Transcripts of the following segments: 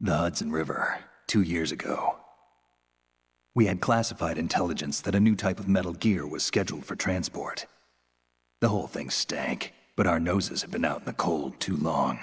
The Hudson River, 2 years ago. We had classified intelligence that a new type of metal gear was scheduled for transport. The whole thing stank, but our noses had been out in the cold too long.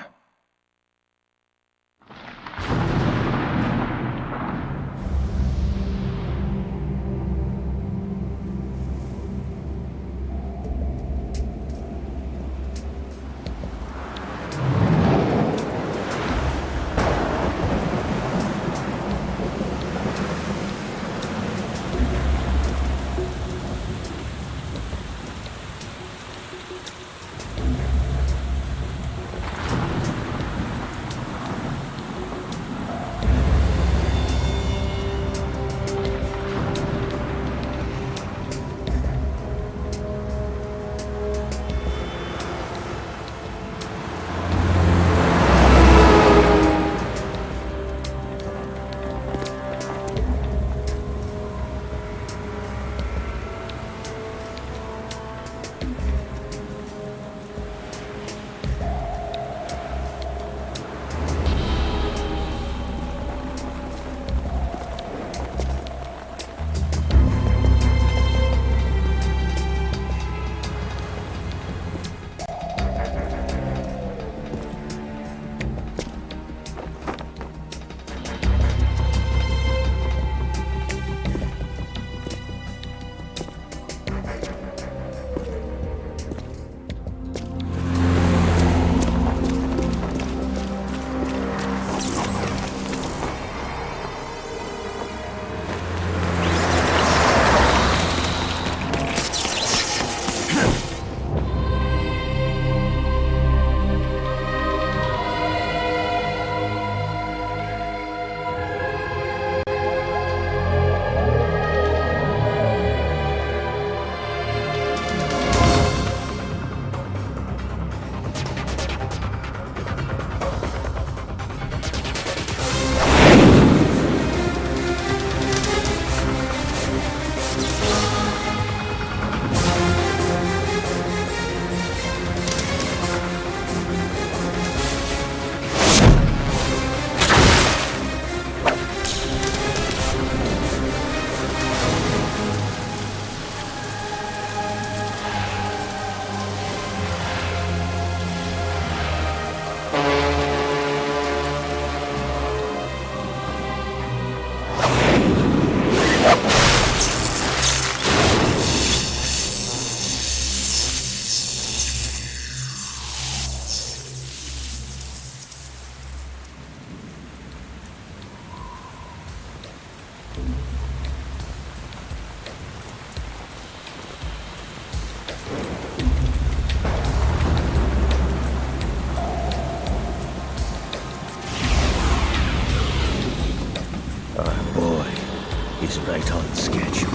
It's right on schedule.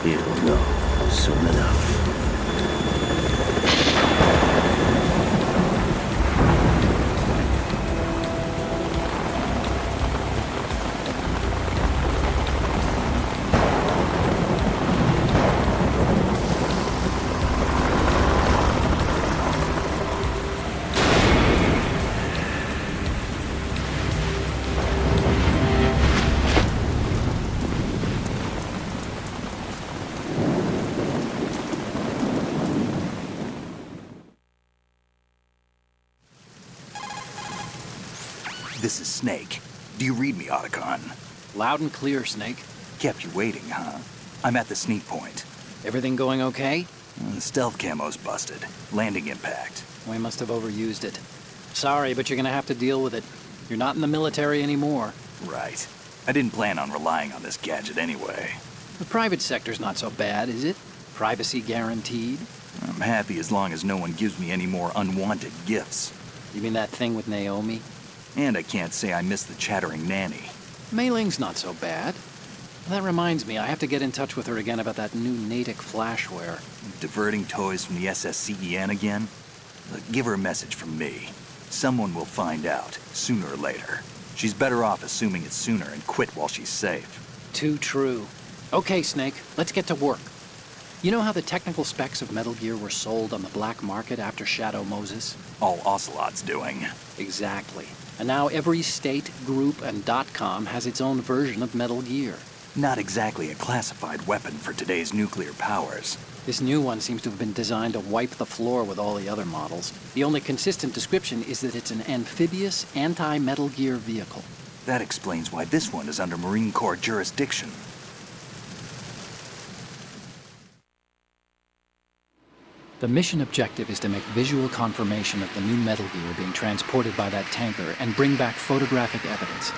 He'll know soon enough. This is Snake. Do you read me, Otacon? Loud and clear, Snake. Kept you waiting, huh? I'm at the sneak point. Everything going okay? The stealth camo's busted. Landing impact. We must have overused it. Sorry, but you're gonna have to deal with it. You're not in the military anymore. Right. I didn't plan on relying on this gadget anyway. The private sector's not so bad, is it? Privacy guaranteed? I'm happy as long as no one gives me any more unwanted gifts. You mean that thing with Naomi? And I can't say I miss the chattering nanny. Mei Ling's not so bad. That reminds me, I have to get in touch with her again about that new Natick flashware. Diverting toys from the SSCEN again? Look, give her a message from me. Someone will find out, sooner or later. She's better off assuming it's sooner and quit while she's safe. Too true. Okay, Snake, let's get to work. You know how the technical specs of Metal Gear were sold on the black market after Shadow Moses? All Ocelot's doing. Exactly. And now every state, group, and .com has its own version of Metal Gear. Not exactly a classified weapon for today's nuclear powers. This new one seems to have been designed to wipe the floor with all the other models. The only consistent description is that it's an amphibious, anti-Metal Gear vehicle. That explains why this one is under Marine Corps jurisdiction. The mission objective is to make visual confirmation of the new Metal Gear being transported by that tanker and bring back photographic evidence.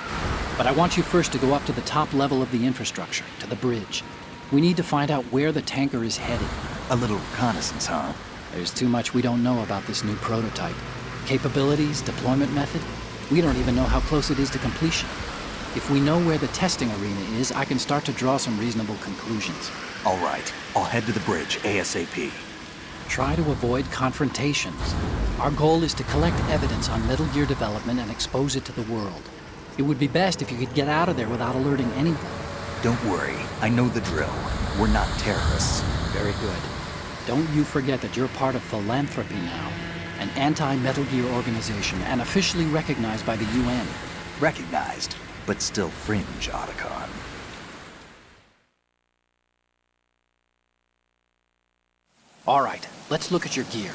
But I want you first to go up to the top level of the infrastructure, to the bridge. We need to find out where the tanker is headed. A little reconnaissance, huh? There's too much we don't know about this new prototype. Capabilities, deployment method. We don't even know how close it is to completion. If we know where the testing arena is, I can start to draw some reasonable conclusions. All right, I'll head to the bridge ASAP. Try to avoid confrontations. Our goal is to collect evidence on Metal Gear development and expose it to the world. It would be best if you could get out of there without alerting anyone. Don't worry, I know the drill. We're not terrorists. Very good. Don't you forget that you're part of Philanthropy now, an anti-Metal Gear organization and officially recognized by the UN. Recognized, but still fringe, Otacon. All right, let's look at your gear.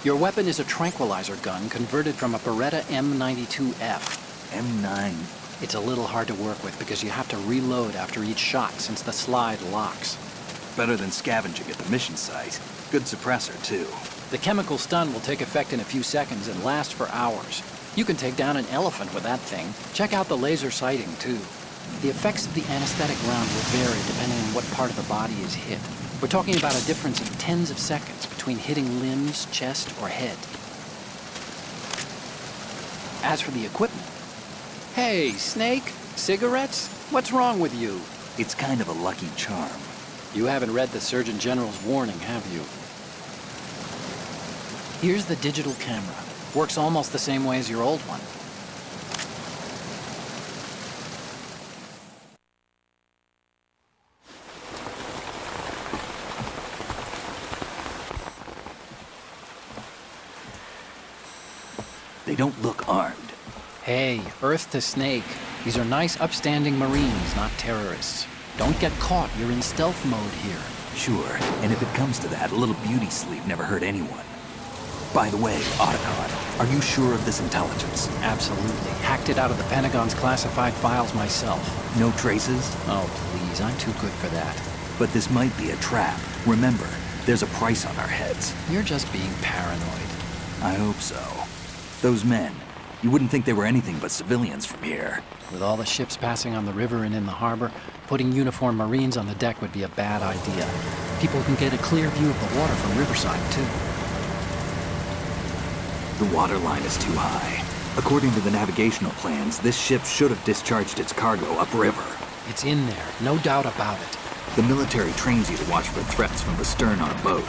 Your weapon is a tranquilizer gun converted from a Beretta M92F. M9. It's a little hard to work with because you have to reload after each shot since the slide locks. Better than scavenging at the mission site. Good suppressor, too. The chemical stun will take effect in a few seconds and last for hours. You can take down an elephant with that thing. Check out the laser sighting, too. The effects of the anesthetic round will vary depending on what part of the body is hit. We're talking about a difference of tens of seconds between hitting limbs, chest, or head. As for the equipment... Hey, Snake, cigarettes? What's wrong with you? It's kind of a lucky charm. You haven't read the Surgeon General's warning, have you? Here's the digital camera. Works almost the same way as your old one. They don't look armed. Hey, Earth to Snake. These are nice, upstanding Marines, not terrorists. Don't get caught. You're in stealth mode here. Sure, and if it comes to that, a little beauty sleep never hurt anyone. By the way, Otacon, are you sure of this intelligence? Absolutely. Hacked it out of the Pentagon's classified files myself. No traces? Oh, please. I'm too good for that. But this might be a trap. Remember, there's a price on our heads. You're just being paranoid. I hope so. Those men, you wouldn't think they were anything but civilians from here. With all the ships passing on the river and in the harbor, putting uniformed Marines on the deck would be a bad idea. People can get a clear view of the water from Riverside, too. The water line is too high. According to the navigational plans, this ship should have discharged its cargo upriver. It's in there, no doubt about it. The military trains you to watch for threats from the stern on a boat.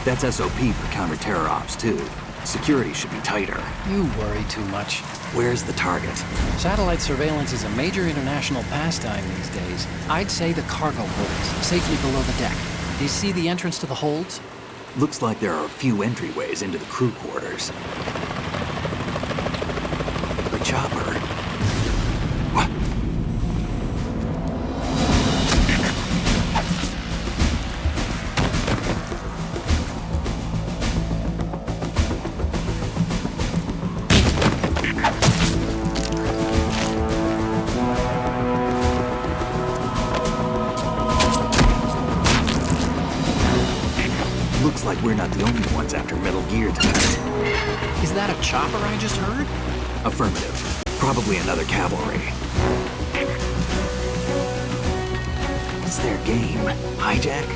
That's SOP for counter-terror ops, too. Security should be tighter. You worry too much. Where's the target? Satellite surveillance is a major international pastime these days. I'd say the cargo holds, safely below the deck. Do you see the entrance to the holds? Looks like there are a few entryways into the crew quarters. The chopper. What? Looks like we're not the only ones after Metal Gear tonight. Is that a chopper I just heard? Affirmative. Probably another cavalry. It's their game. Hijack?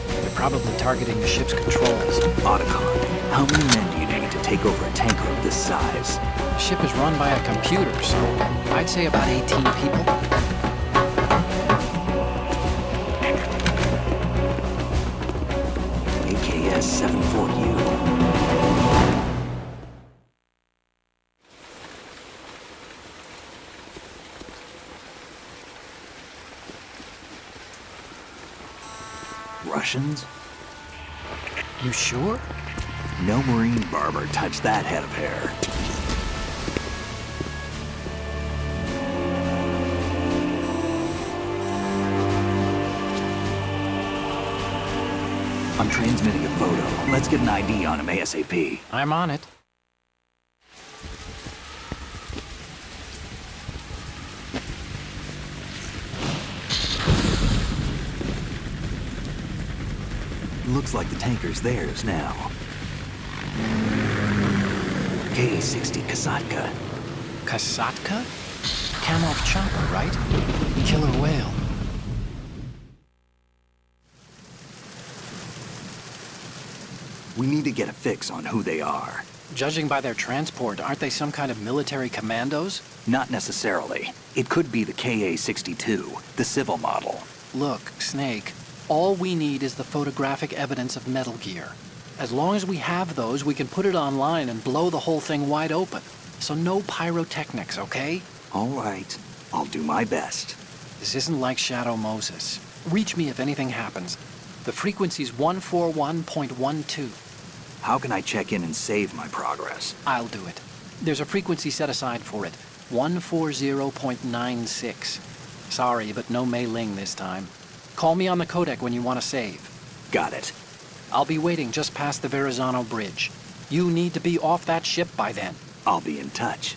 They're probably targeting the ship's controls. Otacon, how many men do you need to take over a tanker of this size? The ship is run by a computer, so I'd say about 18 people. AKS 74U. Russians? You sure? No Marine barber touched that head of hair. I'm transmitting a photo. Let's get an ID on him ASAP. I'm on it. Looks like the tanker's theirs now. Ka-60 Kasatka. Kasatka? Kamov chopper, right? Killer whale. We need to get a fix on who they are. Judging by their transport, aren't they some kind of military commandos? Not necessarily. It could be the Ka-62, the civil model. Look, Snake, all we need is the photographic evidence of Metal Gear. As long as we have those, we can put it online and blow the whole thing wide open. So no pyrotechnics, okay? All right. I'll do my best. This isn't like Shadow Moses. Reach me if anything happens. The frequency's 141.12. How can I check in and save my progress? I'll do it. There's a frequency set aside for it. 140.96. Sorry, but no Mei Ling this time. Call me on the codec when you want to save. Got it. I'll be waiting just past the Verrazano Bridge. You need to be off that ship by then. I'll be in touch.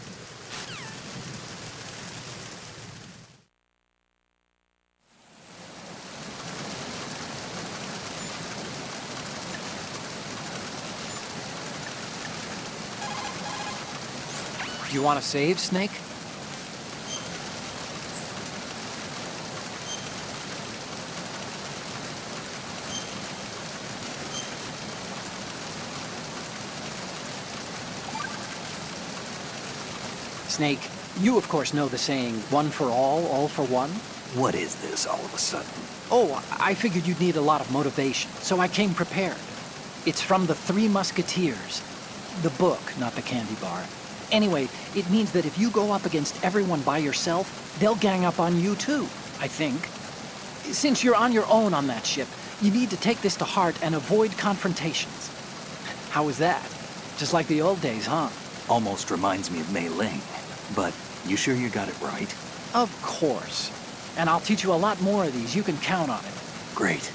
You want to save, Snake? Snake, you of course know the saying, one for all for one? What is this all of a sudden? Oh, I figured you'd need a lot of motivation, so I came prepared. It's from the Three Musketeers. The book, not the candy bar. Anyway, it means that if you go up against everyone by yourself, they'll gang up on you too, I think. Since you're on your own on that ship, you need to take this to heart and avoid confrontations. How was that? Just like the old days, huh? Almost reminds me of Mei Ling. But you sure you got it right? Of course. And I'll teach you a lot more of these. You can count on it. Great.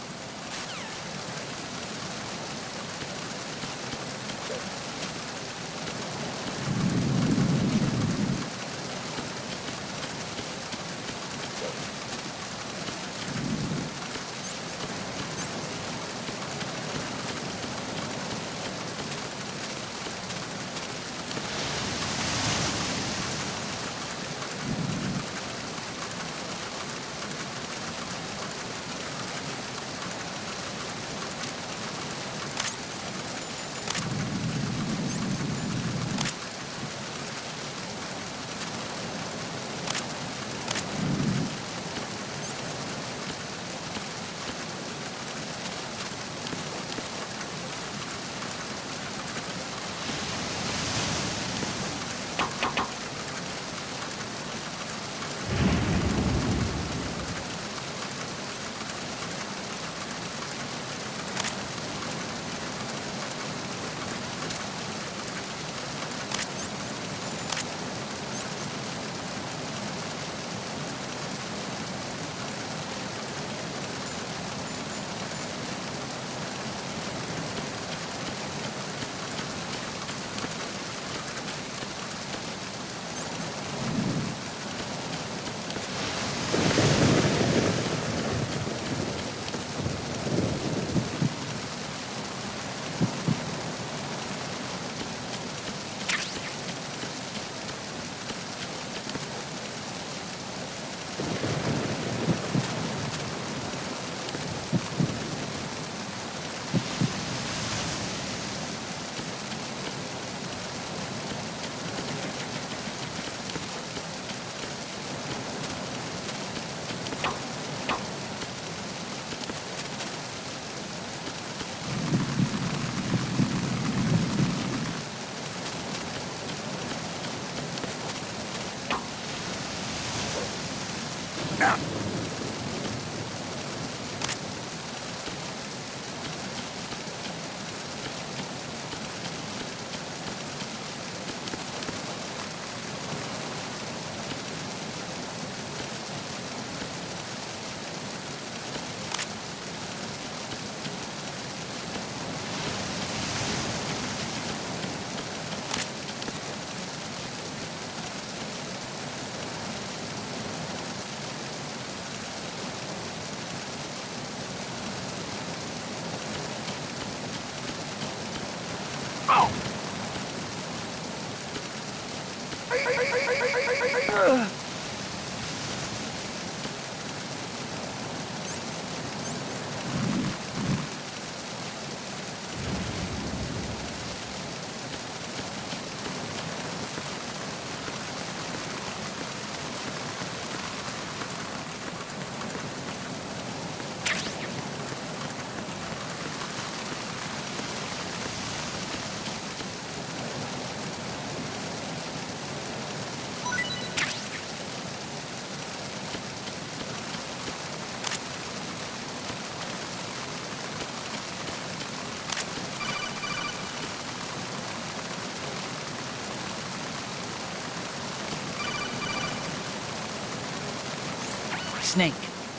Snake,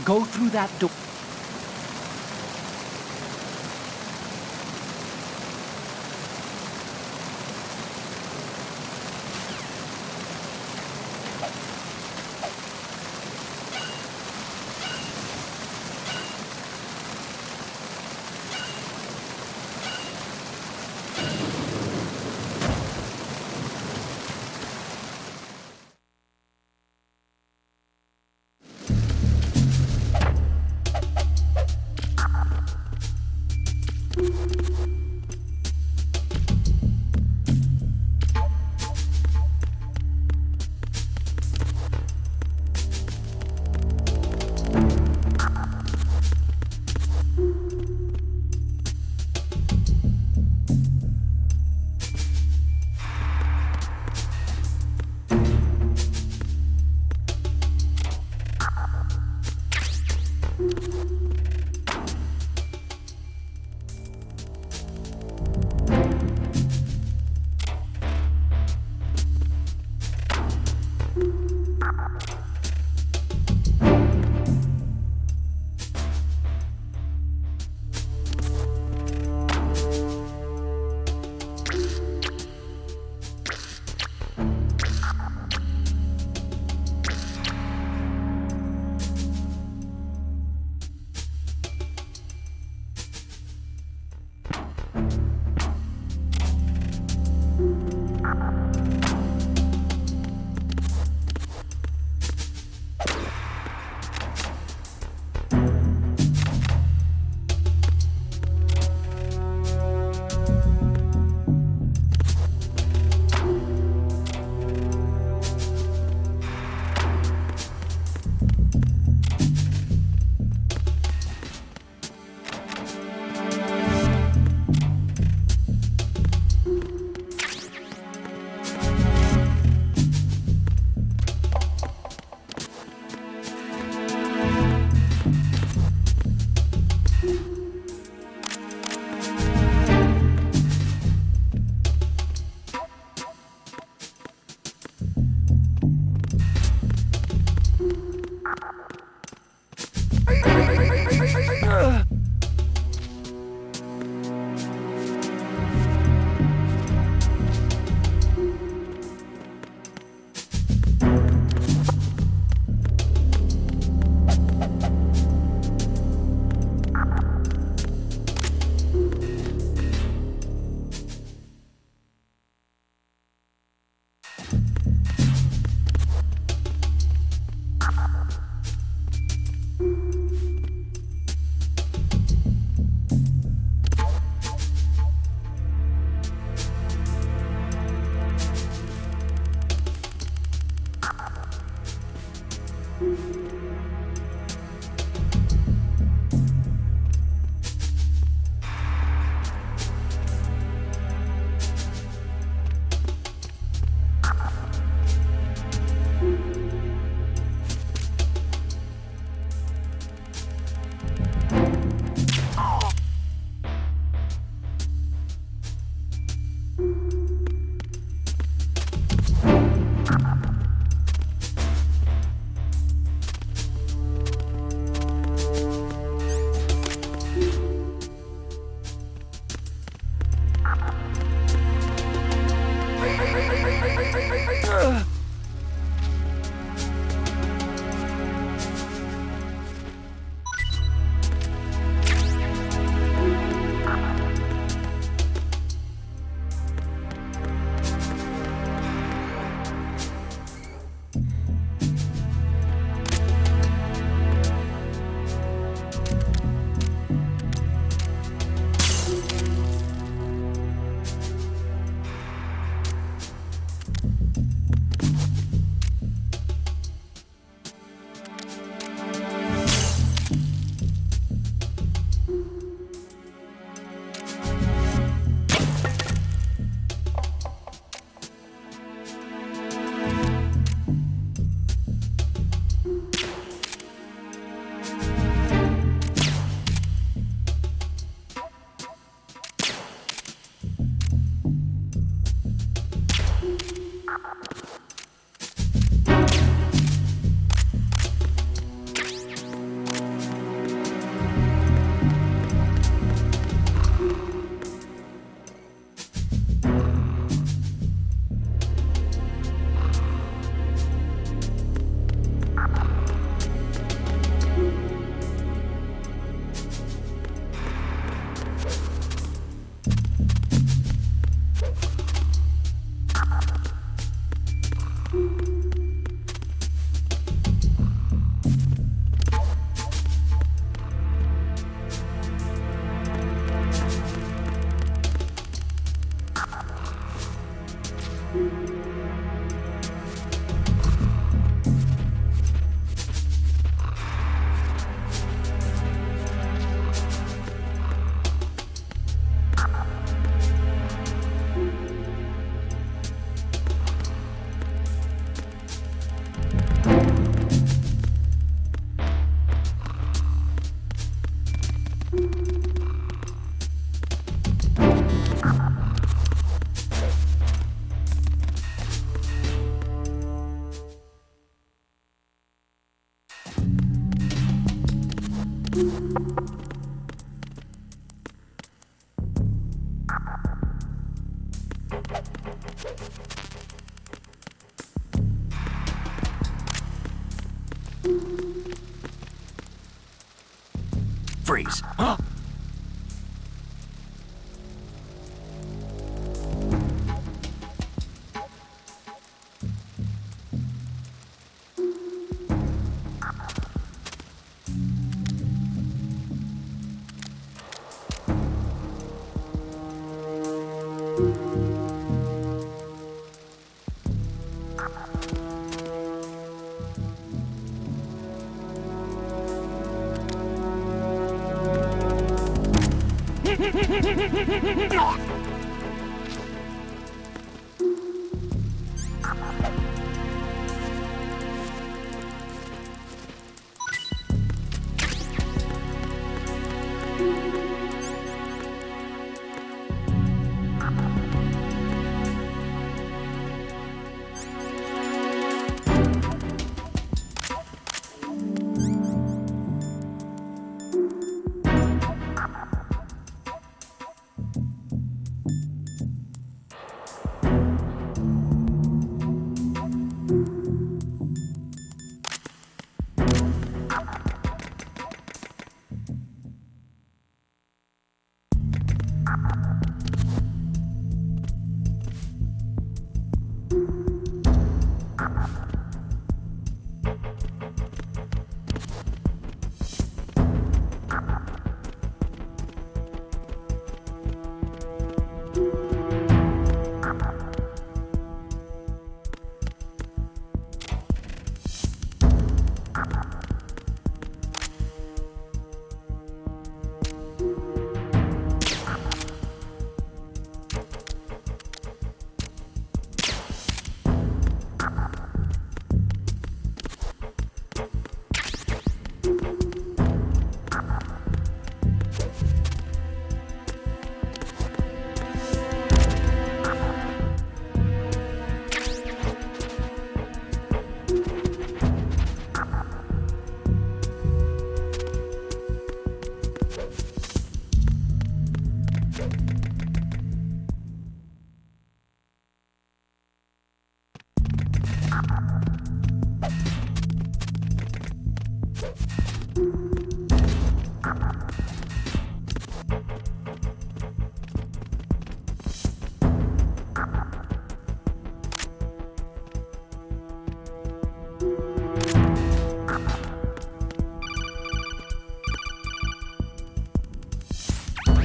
go through that door. Freeze. Huh?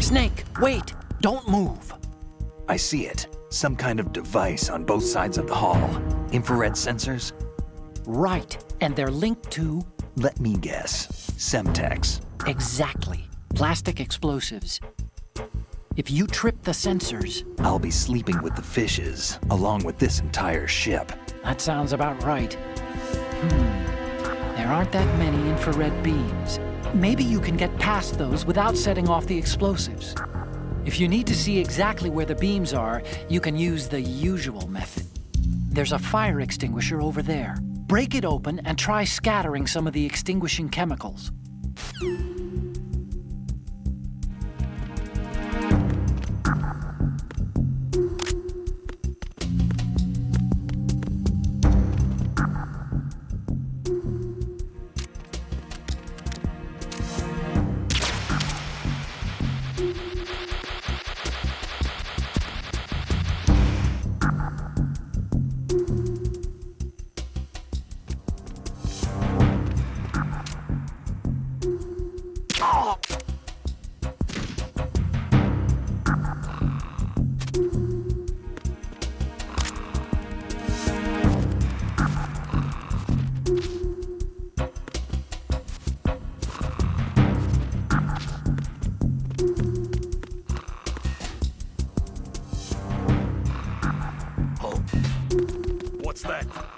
Snake, wait! Don't move! I see it. Some kind of device on both sides of the hall. Infrared sensors? Right, and they're linked to... Let me guess. Semtex. Exactly. Plastic explosives. If you trip the sensors... I'll be sleeping with the fishes, along with this entire ship. That sounds about right. There aren't that many infrared beams. Maybe you can get past those without setting off the explosives. If you need to see exactly where the beams are, you can use the usual method. There's a fire extinguisher over there. Break it open and try scattering some of the extinguishing chemicals. What's that?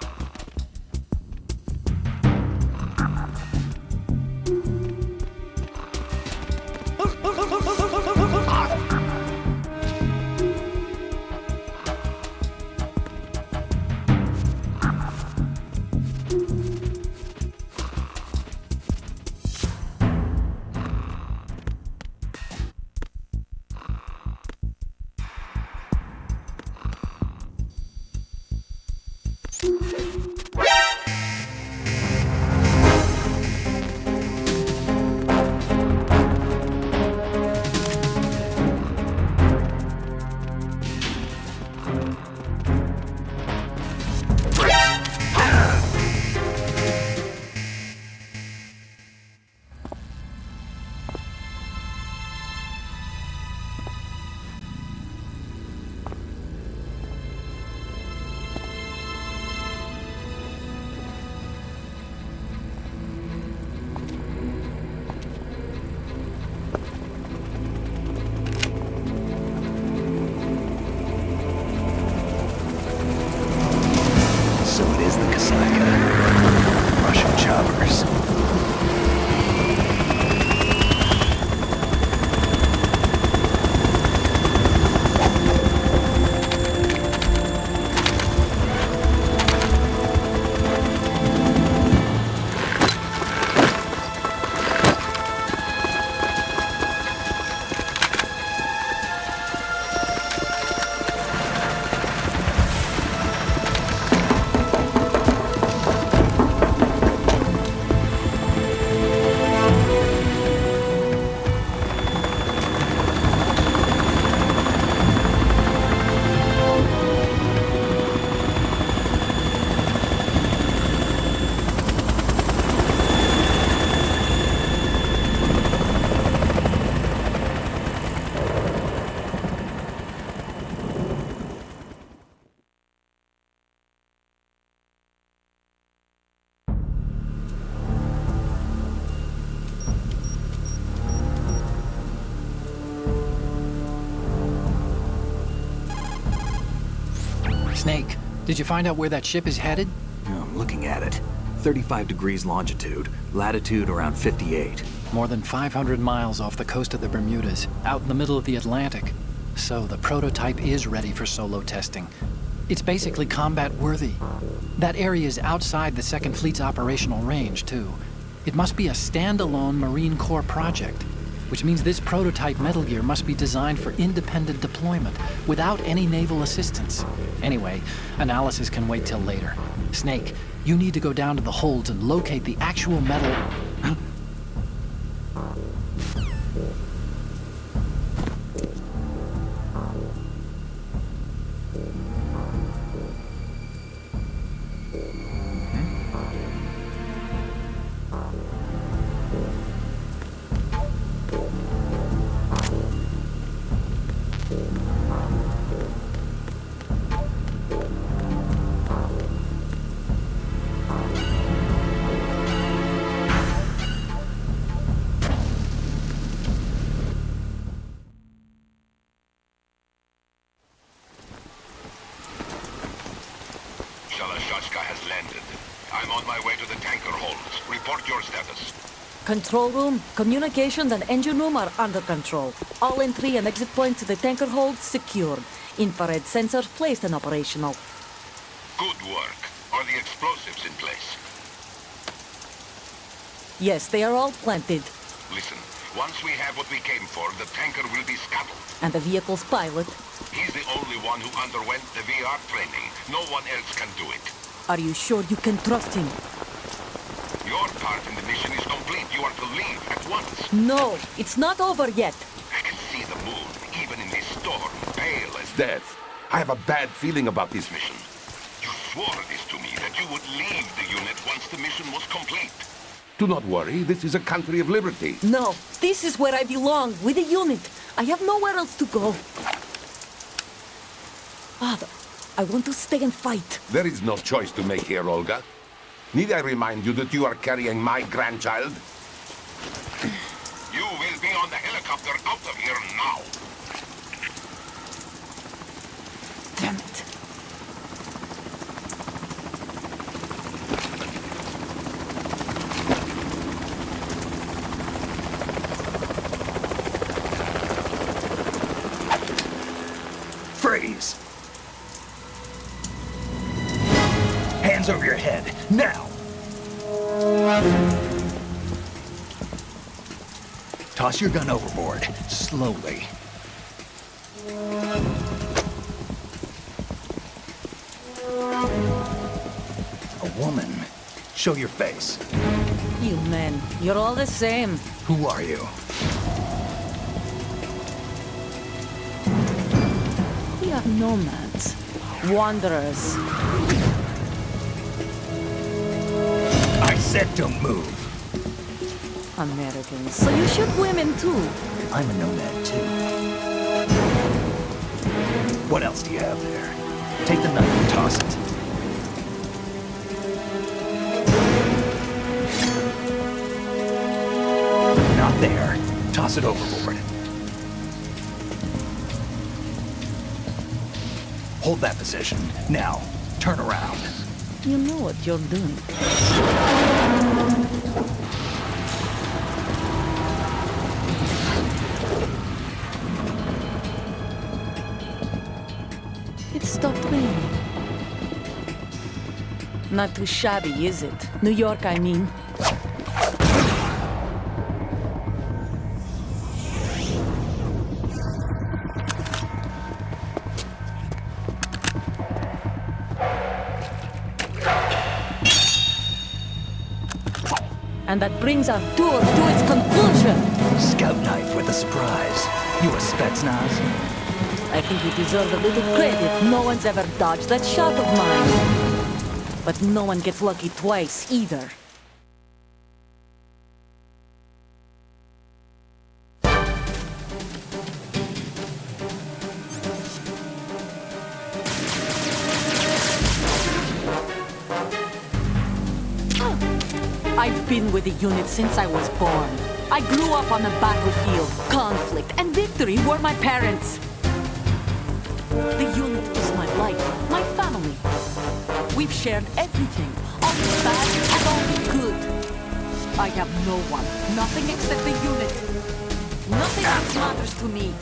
So it is the Kasaka. Russian choppers. Snake, did you find out where that ship is headed? I'm looking at it. 35 degrees longitude, latitude around 58. More than 500 miles off the coast of the Bermudas, out in the middle of the Atlantic. So the prototype is ready for solo testing. It's basically combat worthy. That area is outside the Second Fleet's operational range, too. It must be a standalone Marine Corps project, which means this prototype Metal Gear must be designed for independent deployment, without any naval assistance. Anyway, analysis can wait till later. Snake, you need to go down to the holds and locate the actual metal... has landed. I'm on my way to the tanker holds. Report your status. Control room, communications and engine room are under control. All entry and exit points to the tanker hold secured. Infrared sensors placed and operational. Good work. Are the explosives in place? Yes, they are all planted. Listen, once we have what we came for, the tanker will be scuttled. And the vehicle's pilot. He's the only one who underwent the VR training. No one else can do it. Are you sure you can trust him? Your part in the mission is complete. You are to leave at once. No, it's not over yet. I can see the moon, even in this storm, pale as death. I have a bad feeling about this mission. You swore this to me, that you would leave the unit once the mission was complete. Do not worry, this is a country of liberty. No, this is where I belong, with the unit. I have nowhere else to go. Father, I want to stay and fight. There is no choice to make here, Olga. Need I remind you that you are carrying my grandchild? You will be on the helicopter out of here now. Damn it. Hands over your head, now! Toss your gun overboard, slowly. A woman. Show your face. You men, you're all the same. Who are you? We are nomads. Wanderers. I said don't move. Americans. So you shoot women too. I'm a nomad too. What else do you have there? Take the knife and toss it. Not there. Toss it overboard. Hold that position. Now, turn around. You know what you're doing. It stopped raining. Not too shabby, is it? New York, I mean. And that brings our tour to its conclusion. Scout knife with a surprise. You a Spetsnaz? I think you deserve a little credit. No one's ever dodged that shot of mine. But no one gets lucky twice, either. I've been with the unit since I was born. I grew up on the battlefield. Conflict and victory were my parents. The unit is my life, my family. We've shared everything, all the bad and all the good. I have no one, nothing except the unit. Nothing else matters to me.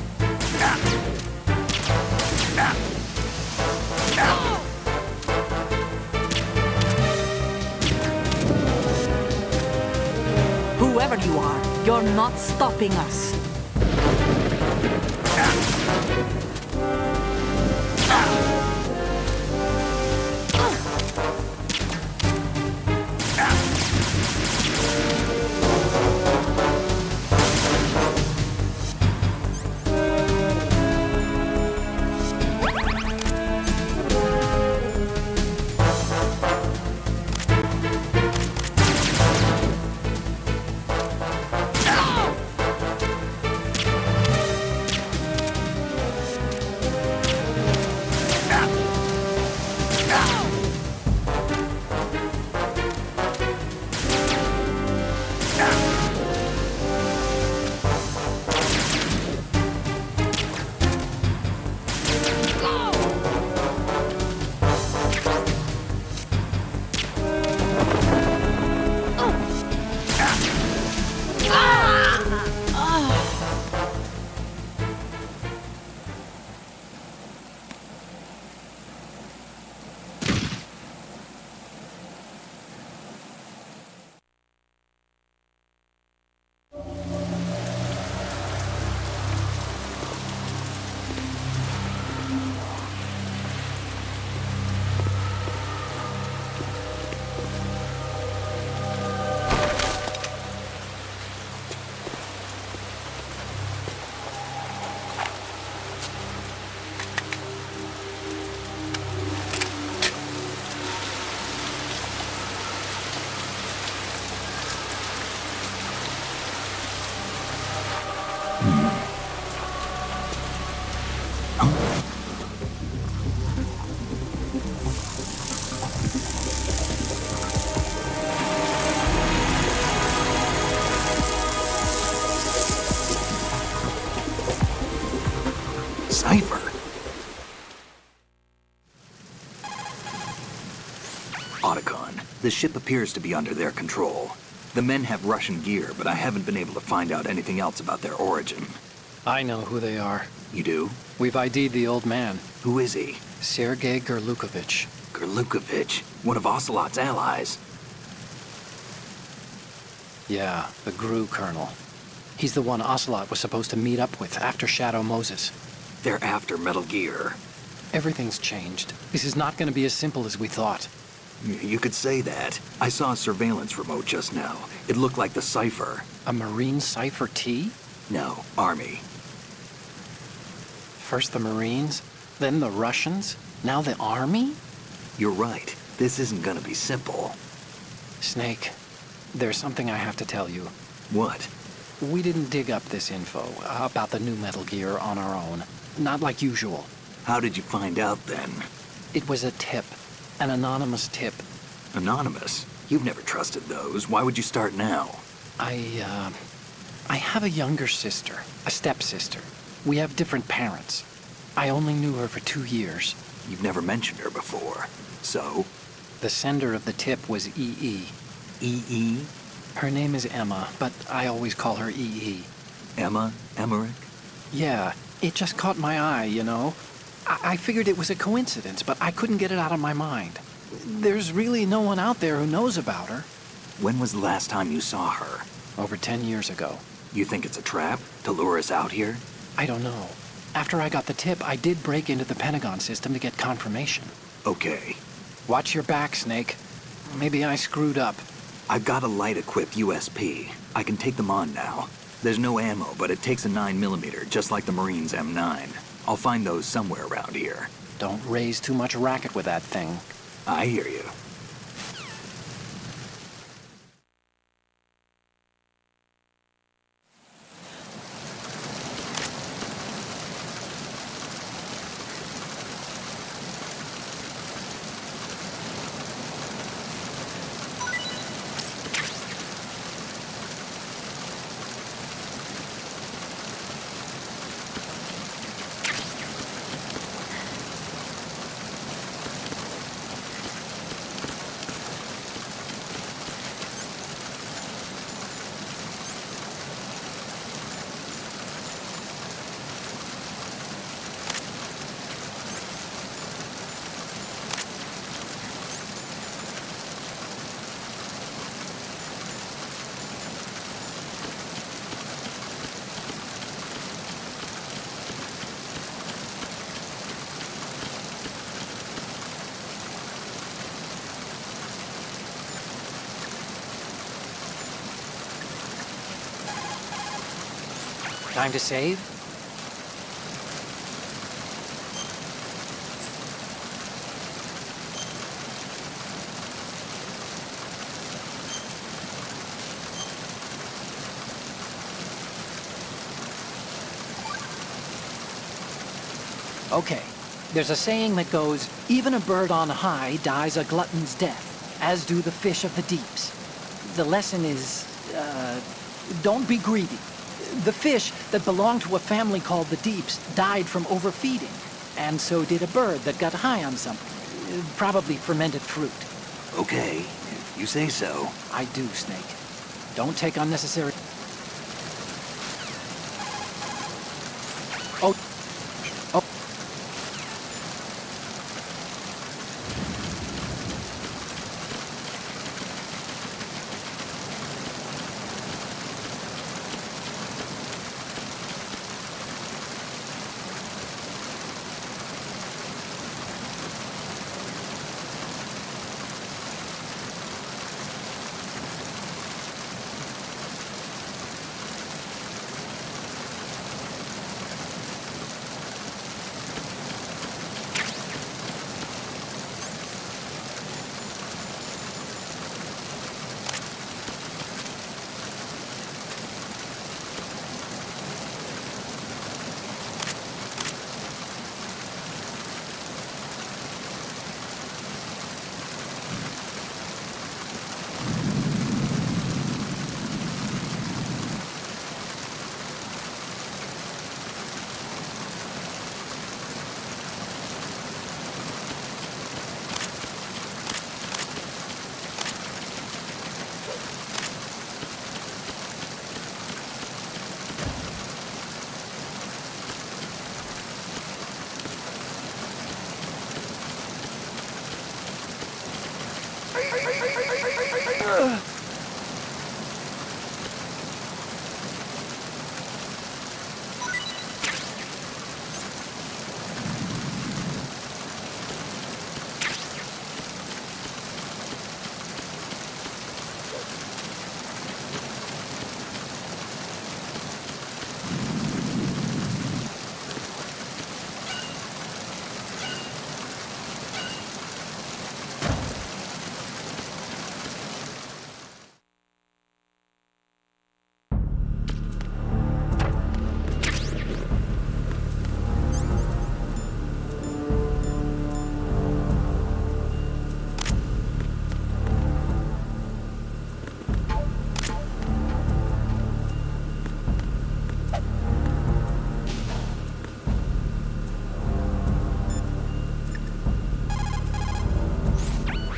Whoever you are, you're not stopping us. Cipher. Otacon, the ship appears to be under their control. The men have Russian gear, but I haven't been able to find out anything else about their origin. I know who they are. You do? We've ID'd the old man, Who is he? Sergei Gerlukovich. Gerlukovich, one of Ocelot's allies. Yeah, the GRU colonel. He's the one Ocelot was supposed to meet up with after Shadow Moses. They're after Metal Gear. Everything's changed. This is not going to be as simple as we thought. You could say that. I saw a surveillance remote just now. It looked like the Cypher. A Marine Cypher T? No, Army. First the Marines, then the Russians, now the Army? You're right. This isn't gonna be simple. Snake, there's something I have to tell you. What? We didn't dig up this info about the new Metal Gear on our own. Not like usual. How did you find out then? It was a tip. An anonymous tip. Anonymous? You've never trusted those. Why would you start now? I have a younger sister, a stepsister. We have different parents. I only knew her for 2 years. You've never mentioned her before. So? The sender of the tip was EE. EE? Her name is Emma, but I always call her EE. Emma? Emmerich? Yeah, it just caught my eye, you know? I figured it was a coincidence, but I couldn't get it out of my mind. There's really no one out there who knows about her. When was the last time you saw her? Over 10 years ago. You think it's a trap to lure us out here? I don't know. After I got the tip, I did break into the Pentagon system to get confirmation. Okay. Watch your back, Snake. Maybe I screwed up. I've got a light-equipped USP. I can take them on now. There's no ammo, but it takes a 9mm, just like the Marines' M9. I'll find those somewhere around here. Don't raise too much racket with that thing. I hear you. Time to save? Okay, there's a saying that goes, even a bird on high dies a glutton's death, as do the fish of the deeps. The lesson is, don't be greedy. The fish that belonged to a family called the Deeps died from overfeeding, and so did a bird that got high on something, probably fermented fruit. Okay, if you say so. I do, Snake. Don't take unnecessary... Oh. Oh.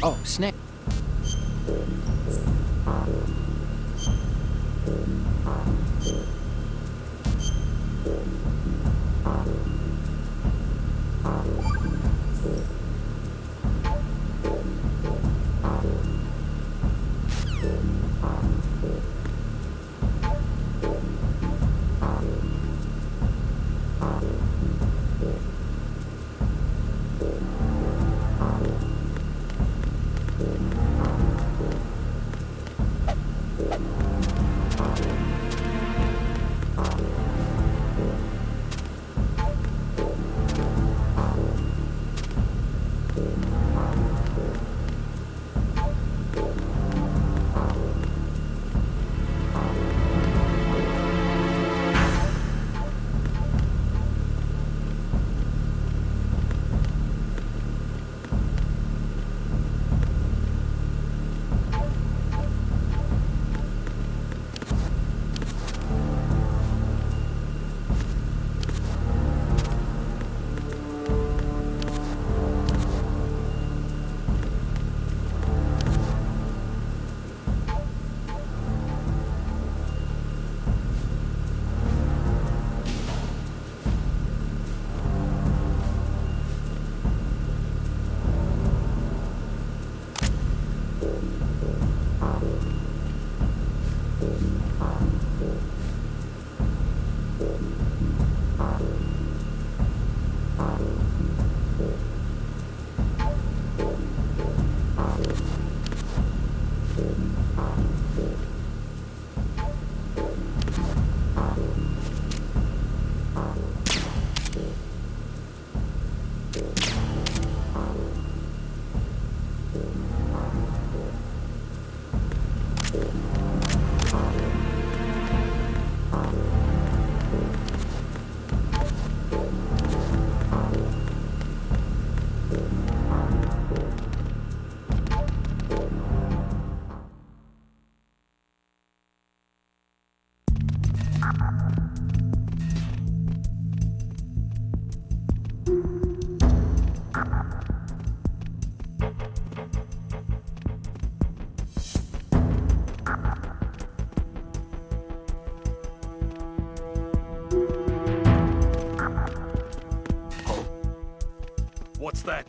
Oh, snap. What's that?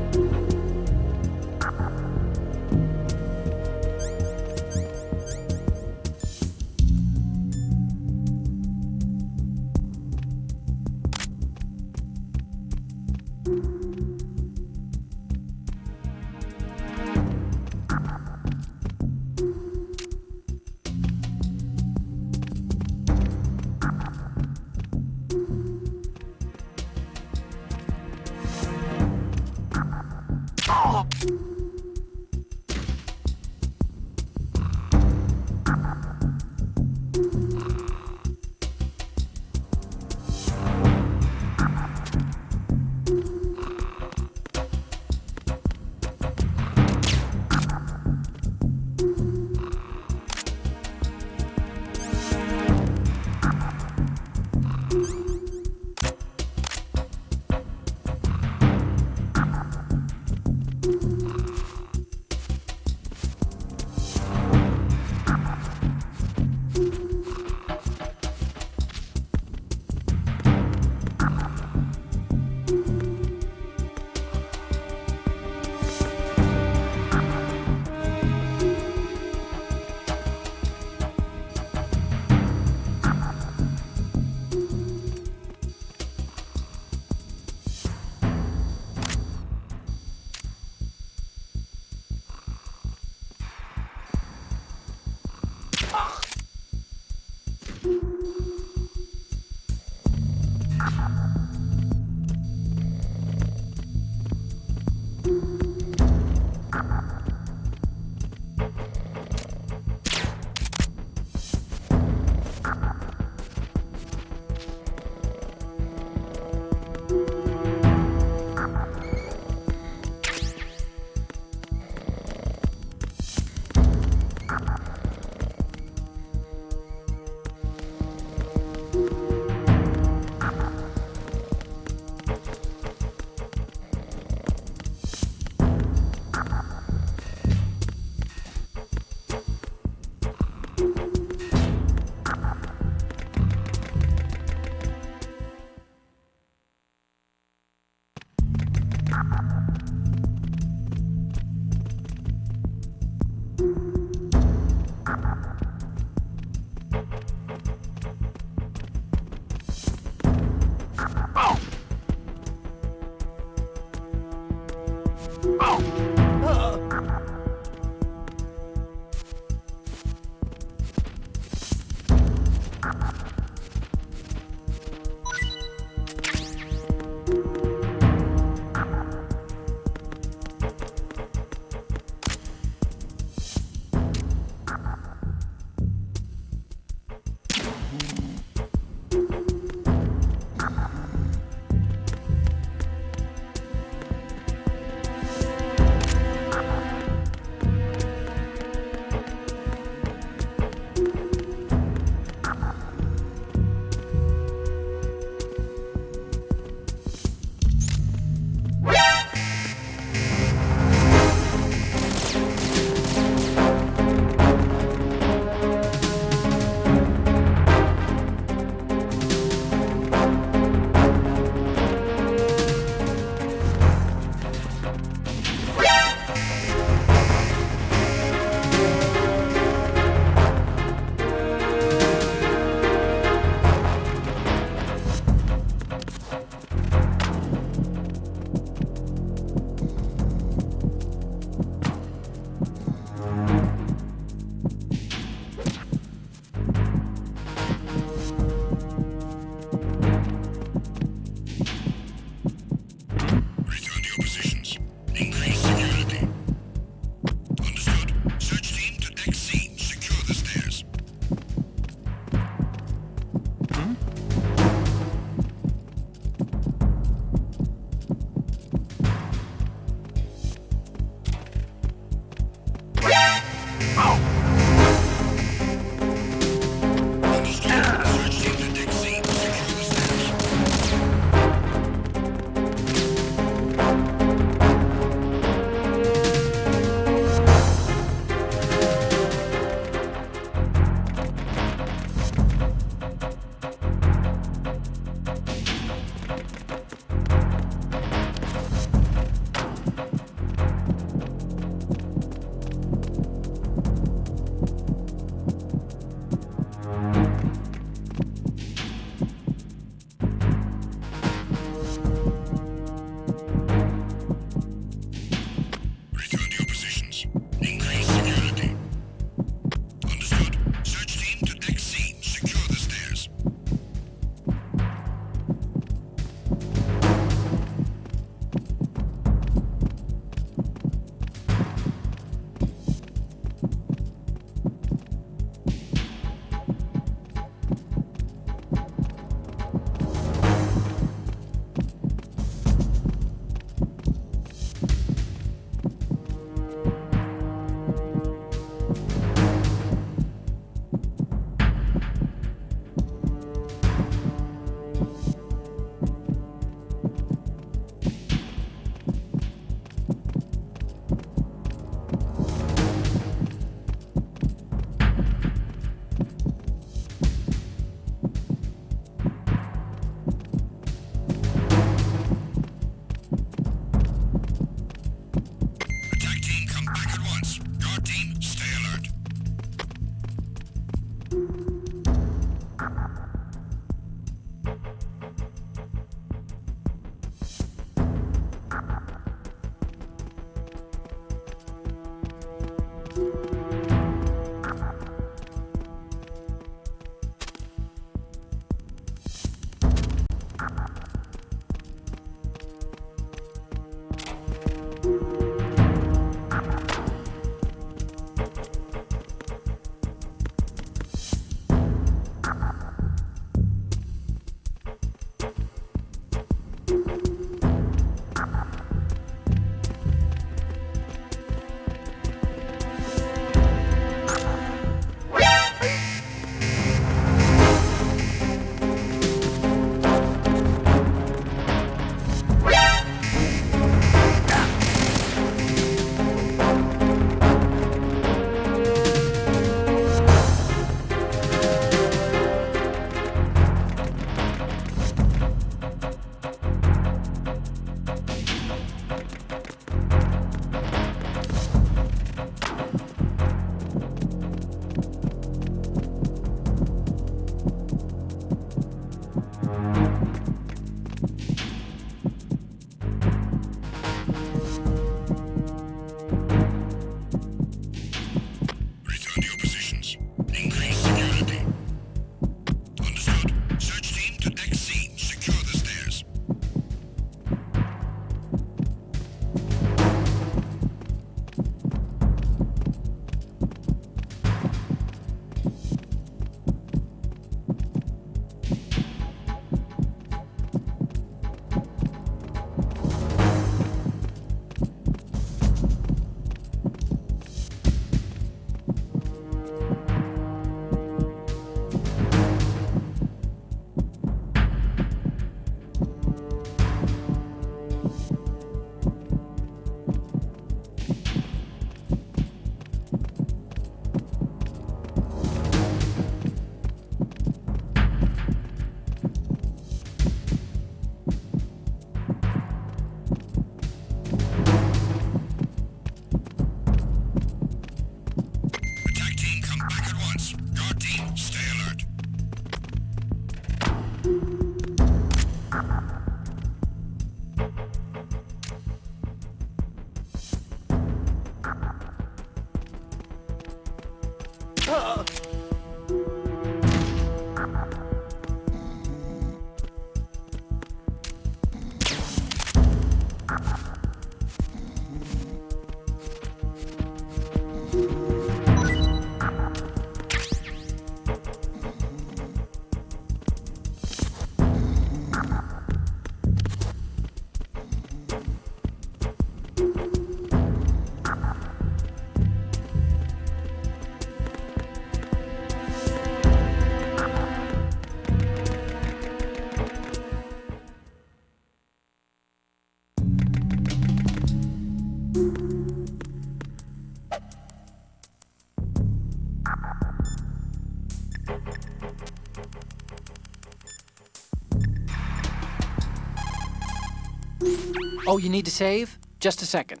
Oh, you need to save? Just a second.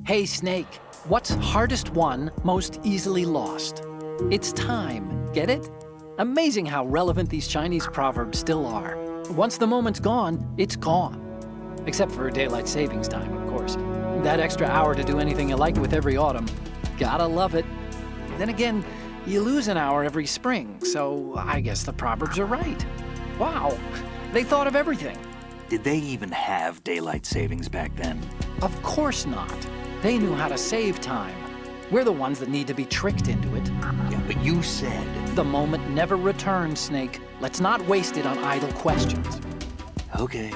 Hey, Snake. What's hardest won, most easily lost? It's time. Get it? Amazing how relevant these Chinese proverbs still are. Once the moment's gone, it's gone. Except for daylight savings time, of course. That extra hour to do anything you like with every autumn. Gotta love it. Then again, you lose an hour every spring, so I guess the proverbs are right. Wow, they thought of everything. Did they even have daylight savings back then? Of course not. They knew how to save time. We're the ones that need to be tricked into it. Yeah, but you said... The moment never returns, Snake. Let's not waste it on idle questions. Okay.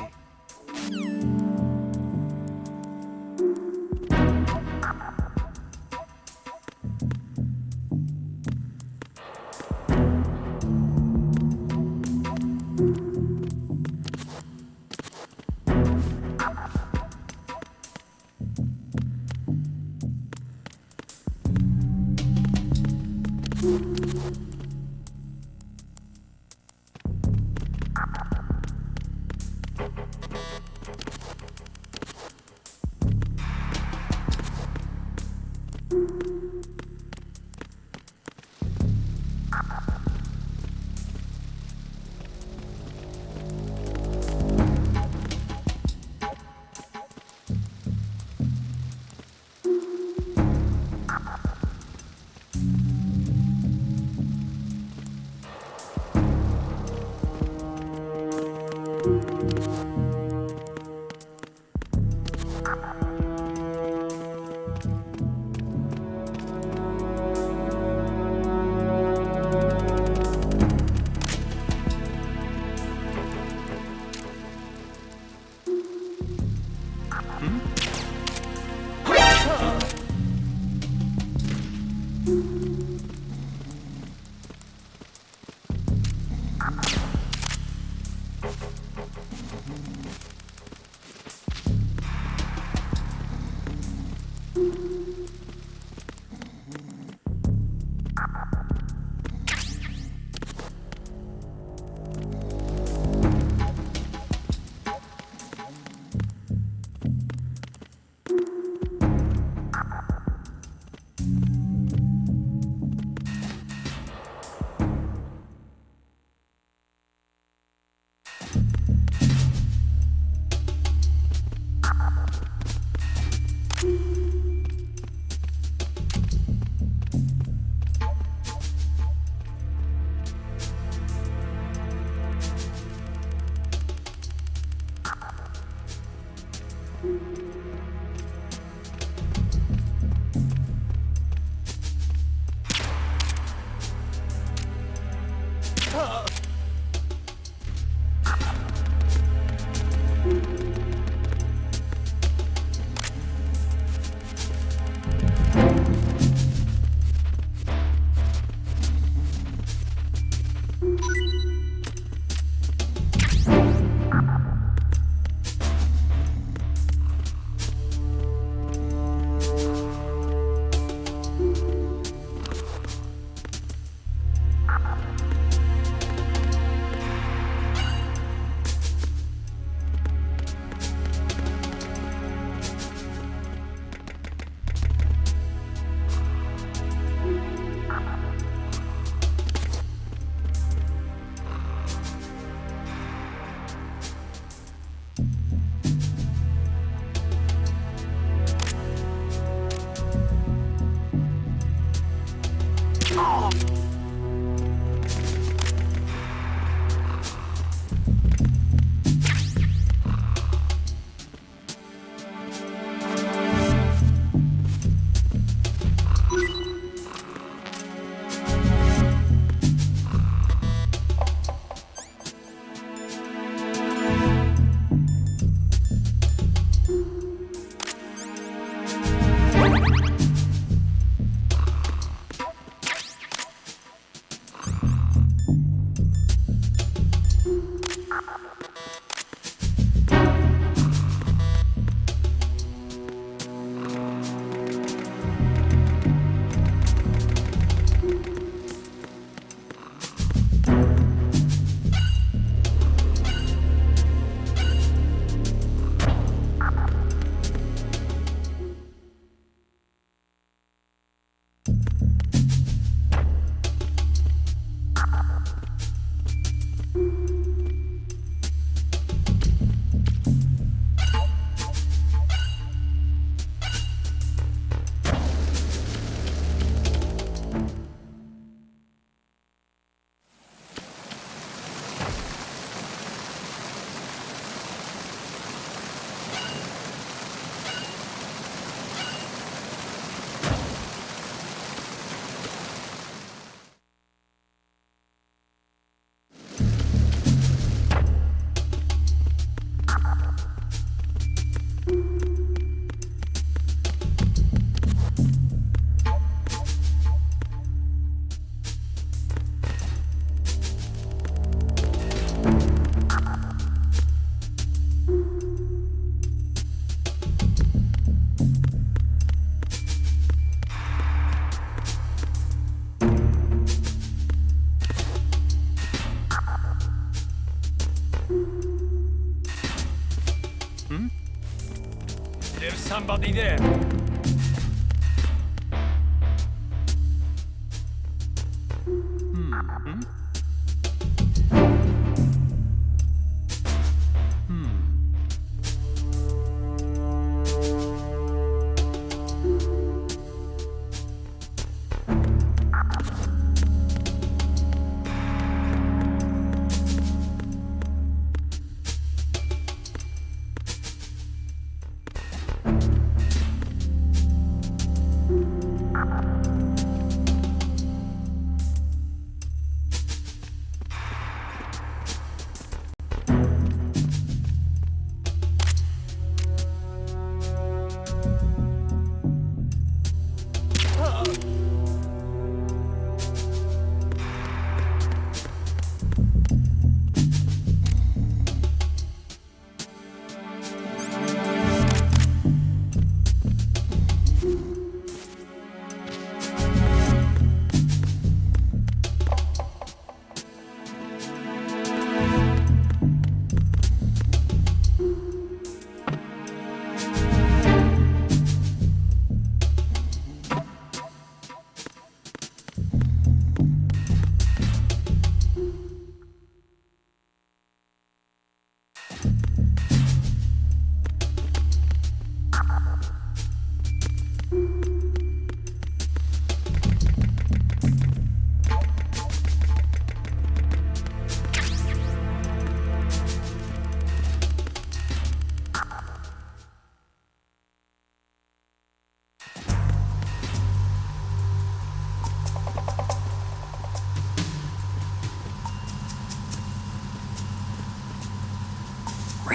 There's somebody there.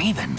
Raven.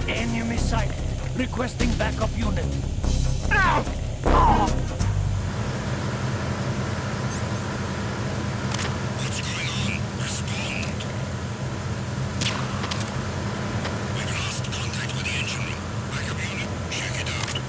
Enemy sighted. Requesting backup unit. What's going on? Respond. We've lost contact with the engine room. Backup unit, check it out.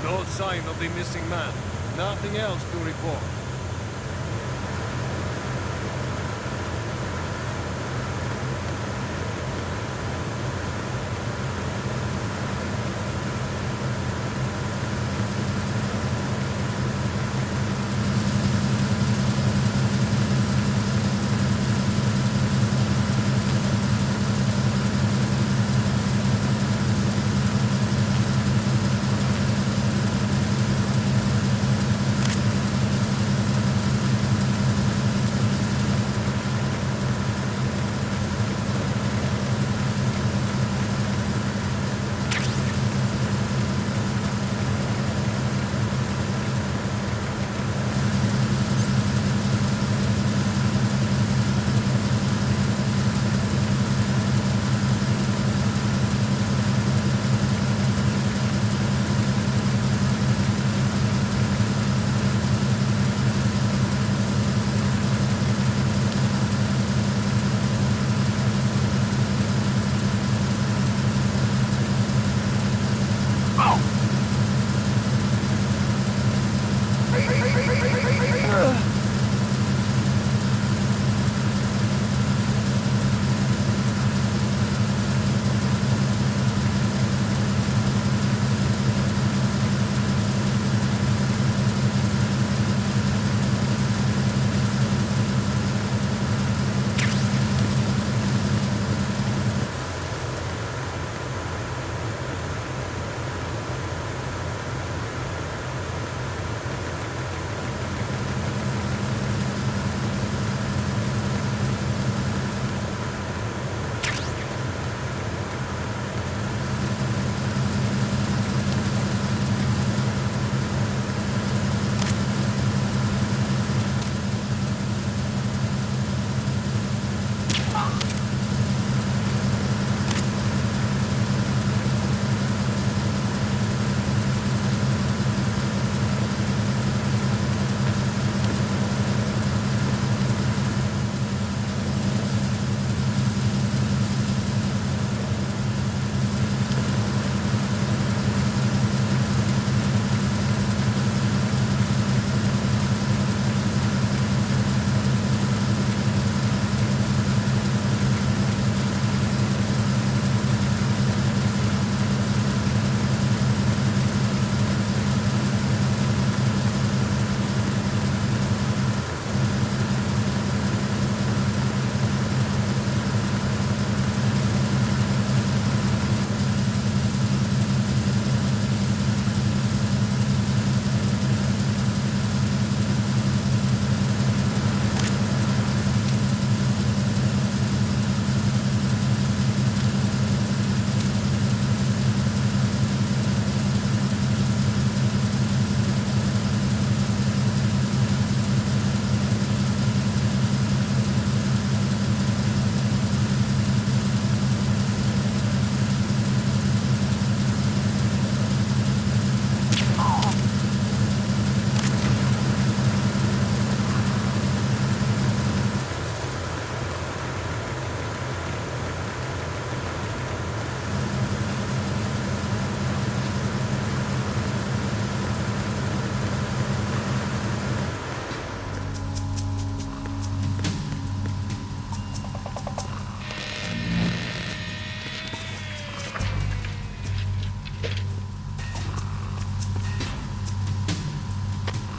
No sign of the missing man. Nothing else to report.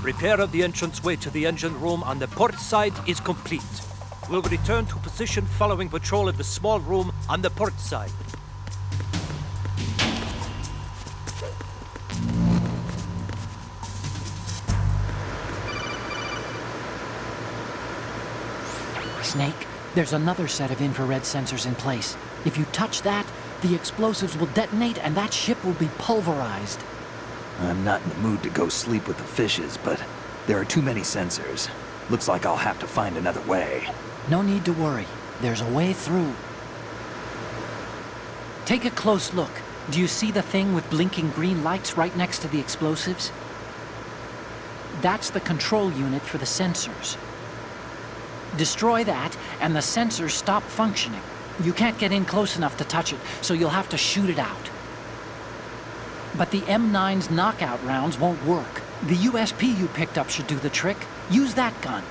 Repair of the entranceway to the engine room on the port side is complete. We'll return to position following patrol of the small room on the port side. Snake, there's another set of infrared sensors in place. If you touch that, the explosives will detonate and that ship will be pulverized. I'm not in the mood to go sleep with the fishes, but there are too many sensors. Looks like I'll have to find another way. No need to worry. There's a way through. Take a close look. Do you see the thing with blinking green lights right next to the explosives? That's the control unit for the sensors. Destroy that, and the sensors stop functioning. You can't get in close enough to touch it, so you'll have to shoot it out. But the M9's knockout rounds won't work. The USP you picked up should do the trick. Use that gun.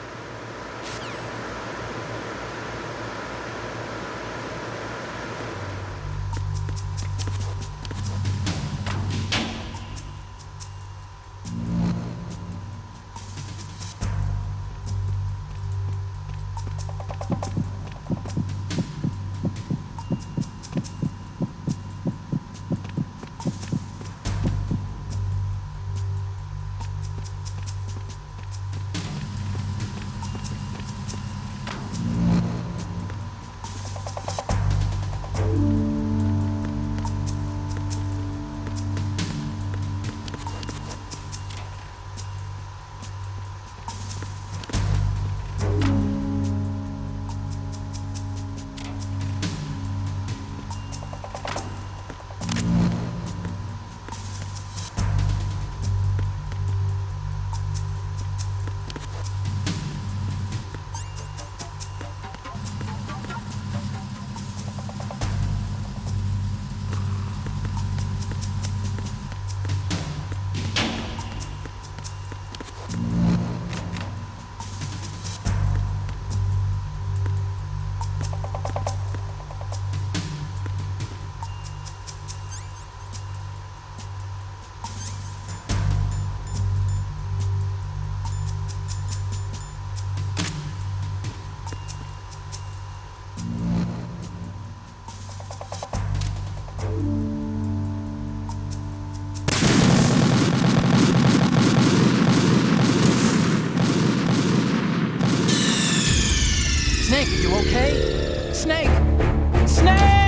Snake, are you okay? Snake! Snake!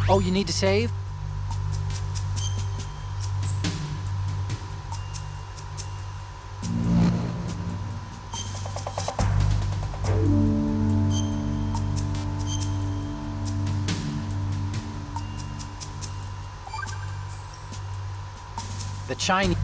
Oh, you need to save? The Chinese...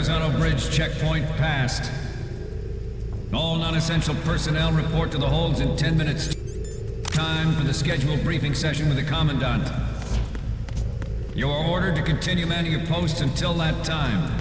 Verrazano Bridge checkpoint passed. All non-essential personnel report to the holds in 10 minutes. Time for the scheduled briefing session with the Commandant. You are ordered to continue manning your posts until that time.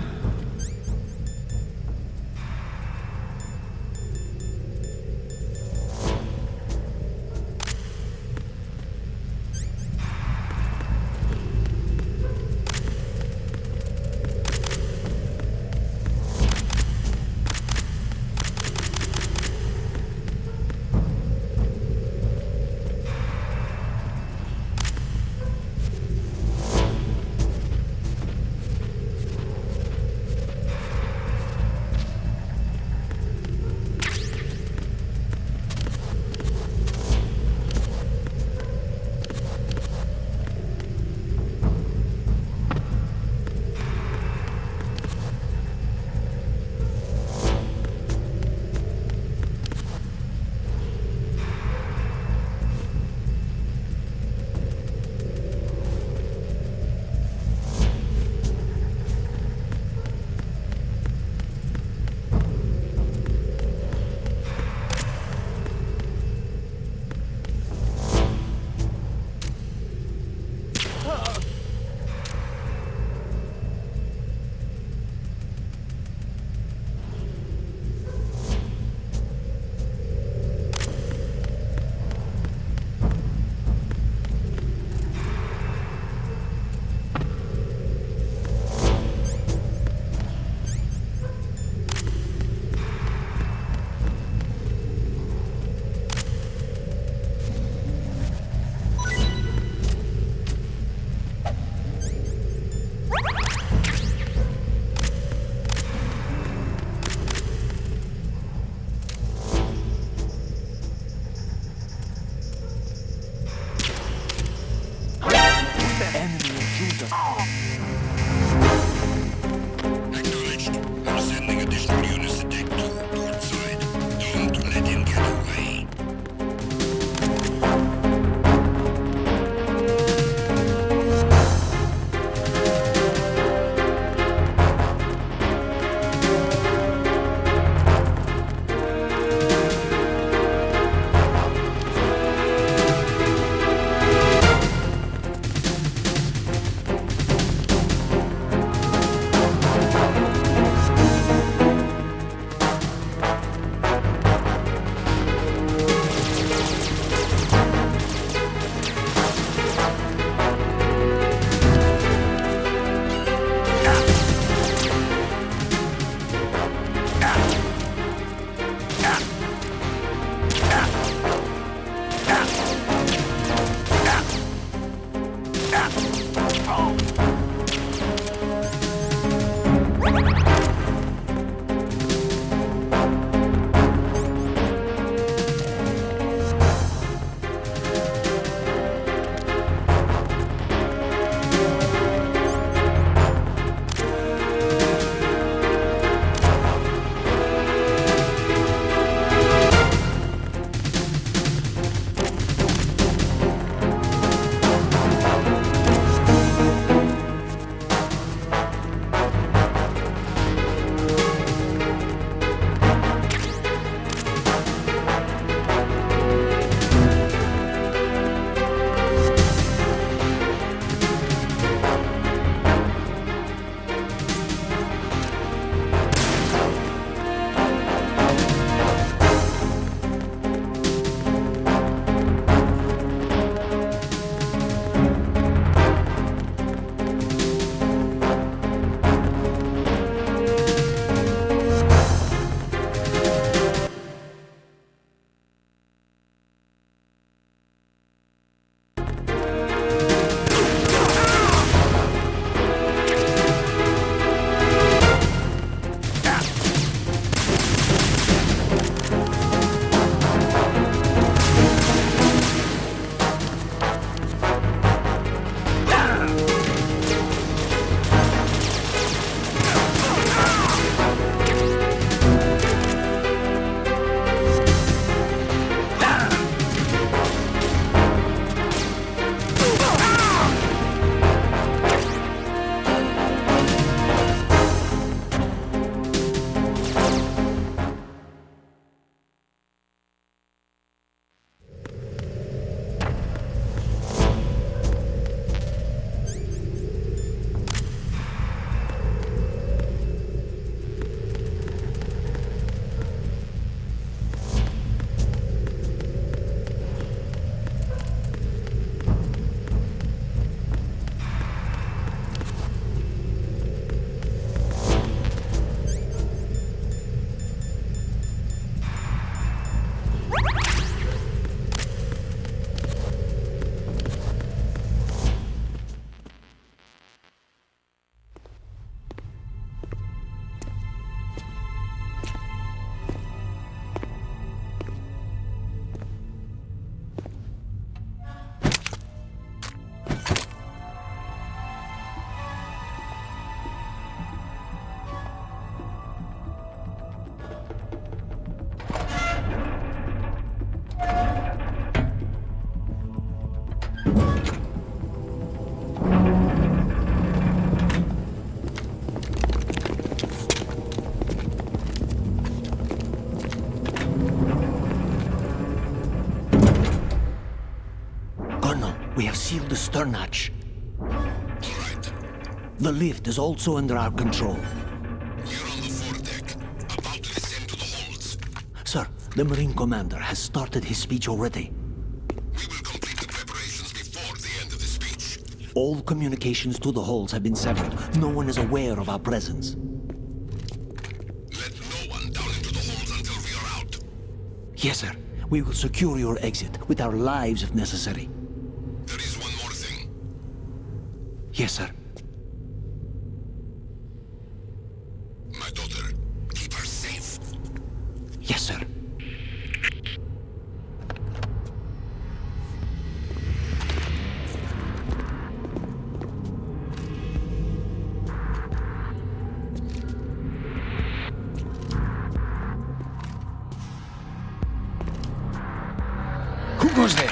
seal the stern hatch. All right. The lift is also under our control. We're on the foredeck, about to descend to the holds. Sir, the Marine Commander has started his speech already. We will complete the preparations before the end of the speech. All communications to the holds have been severed. No one is aware of our presence. Let no one down into the holds until we are out. Yes, sir. We will secure your exit with our lives if necessary. There is one more thing. Yes, sir. My daughter, keep her safe. Yes, sir. Who goes there?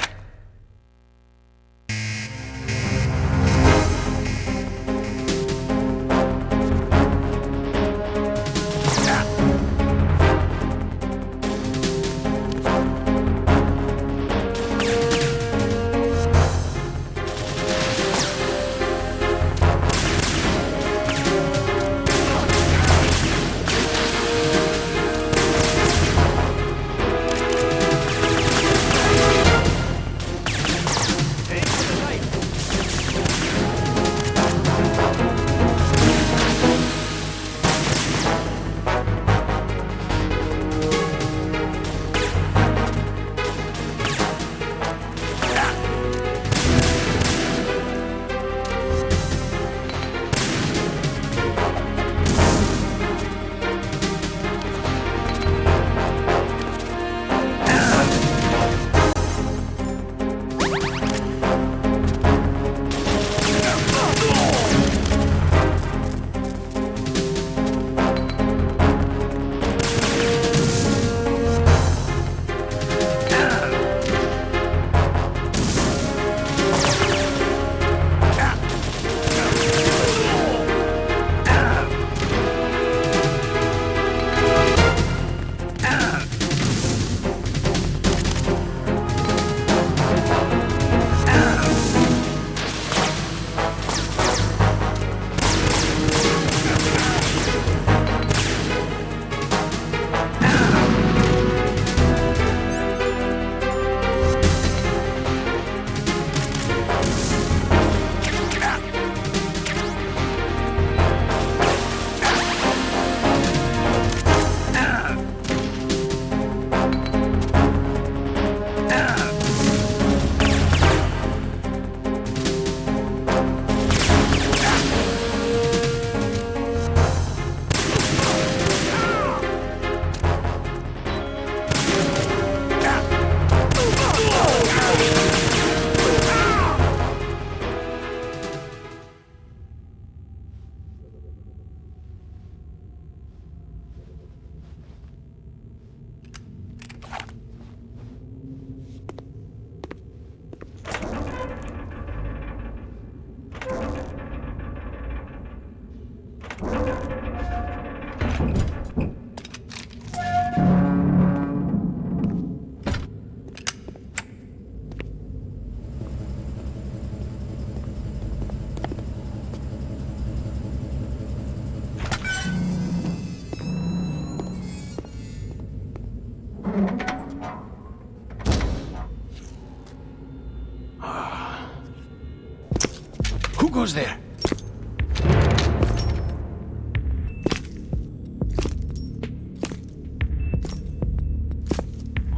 Who goes there?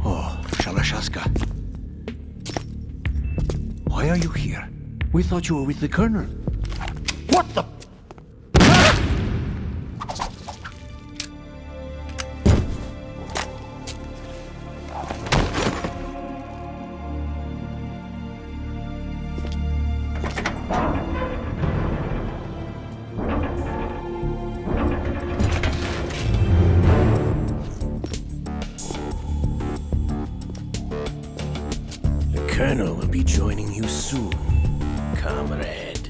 Oh, Shalashaska. Why are you here? We thought you were with the Colonel. What the... Colonel will be joining you soon, comrade.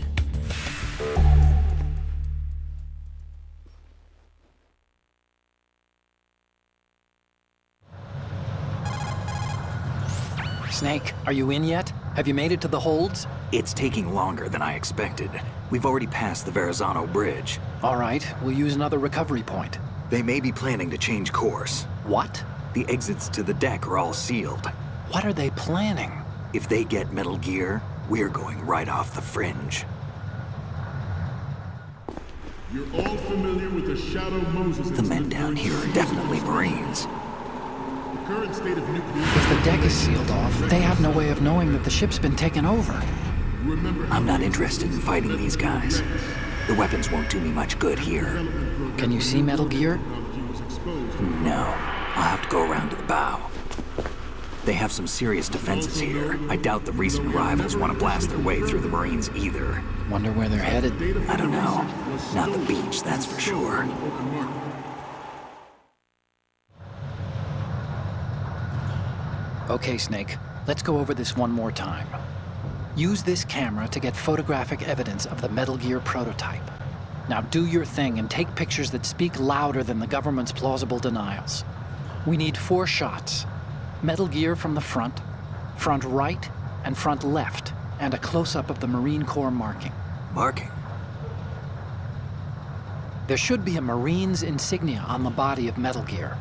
Snake, are you in yet? Have you made it to the holds? It's taking longer than I expected. We've already passed the Verrazano Bridge. All right, we'll use another recovery point. They may be planning to change course. What? The exits to the deck are all sealed. What are they planning? If they get Metal Gear, we're going right off the fringe. You're all familiar with the Shadow Moses The men down here are definitely Marines. The current state of nuclear... If the deck is sealed off, they have no way of knowing that the ship's been taken over. I'm not interested in fighting these guys. The weapons won't do me much good here. Can you see Metal Gear? No. I'll have to go around to the bow. They have some serious defenses here. I doubt the recent arrivals want to blast their way through the Marines either. Wonder where they're headed? I don't know. Not the beach, that's for sure. Okay, Snake. Let's go over this one more time. Use this camera to get photographic evidence of the Metal Gear prototype. Now do your thing and take pictures that speak louder than the government's plausible denials. We need 4 shots. Metal Gear from the front right, and front left, and a close-up of the Marine Corps marking. Marking? There should be a Marine's insignia on the body of Metal Gear.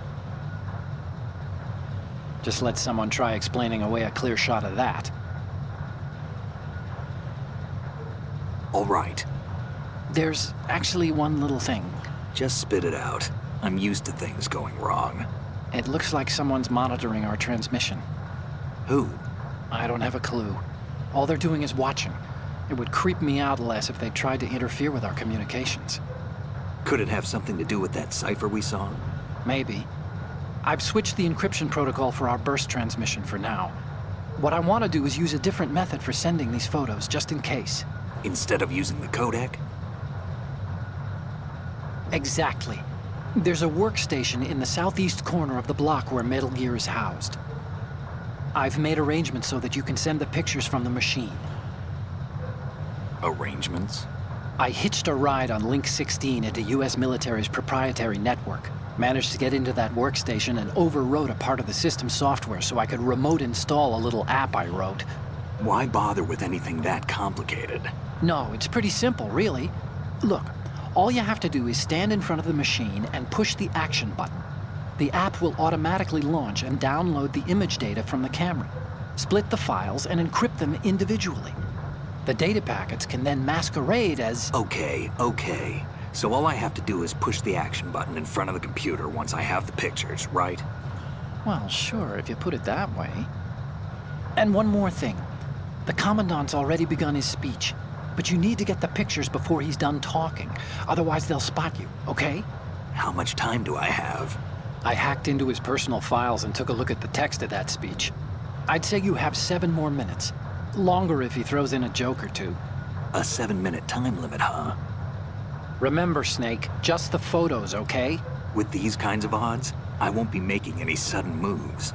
Just let someone try explaining away a clear shot of that. All right. There's actually one little thing. Just spit it out. I'm used to things going wrong. It looks like someone's monitoring our transmission. Who? I don't have a clue. All they're doing is watching. It would creep me out less if they tried to interfere with our communications. Could it have something to do with that cipher we saw? Maybe. I've switched the encryption protocol for our burst transmission for now. What I want to do is use a different method for sending these photos, just in case. Instead of using the codec? Exactly. There's a workstation in the southeast corner of the block where Metal Gear is housed. I've made arrangements so that you can send the pictures from the machine. Arrangements? I hitched a ride on Link 16 into U.S. military's proprietary network. Managed to get into that workstation and overwrote a part of the system software so I could remote install a little app I wrote. Why bother with anything that complicated? No, it's pretty simple, really. Look, all you have to do is stand in front of the machine and push the action button. The app will automatically launch and download the image data from the camera, split the files, and encrypt them individually. The data packets can then masquerade as... Okay. So all I have to do is push the action button in front of the computer once I have the pictures, right? Well, sure, if you put it that way. And one more thing. The Commandant's already begun his speech, but you need to get the pictures before he's done talking. Otherwise, they'll spot you, okay? How much time do I have? I hacked into his personal files and took a look at the text of that speech. I'd say you have 7 more minutes. Longer if he throws in a joke or two. A 7-minute time limit, huh? Remember, Snake, just the photos, okay? With these kinds of odds, I won't be making any sudden moves.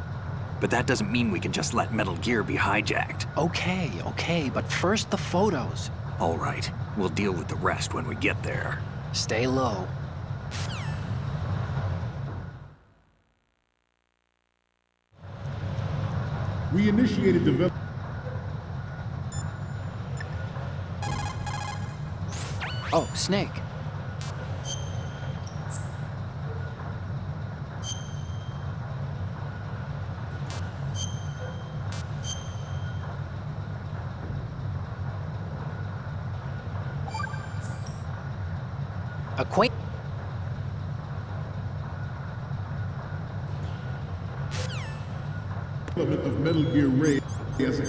But that doesn't mean we can just let Metal Gear be hijacked. Okay, but first the photos. All right, we'll deal with the rest when we get there. Stay low. We initiated development. Oh, Snake. Development of Metal Gear Ray as a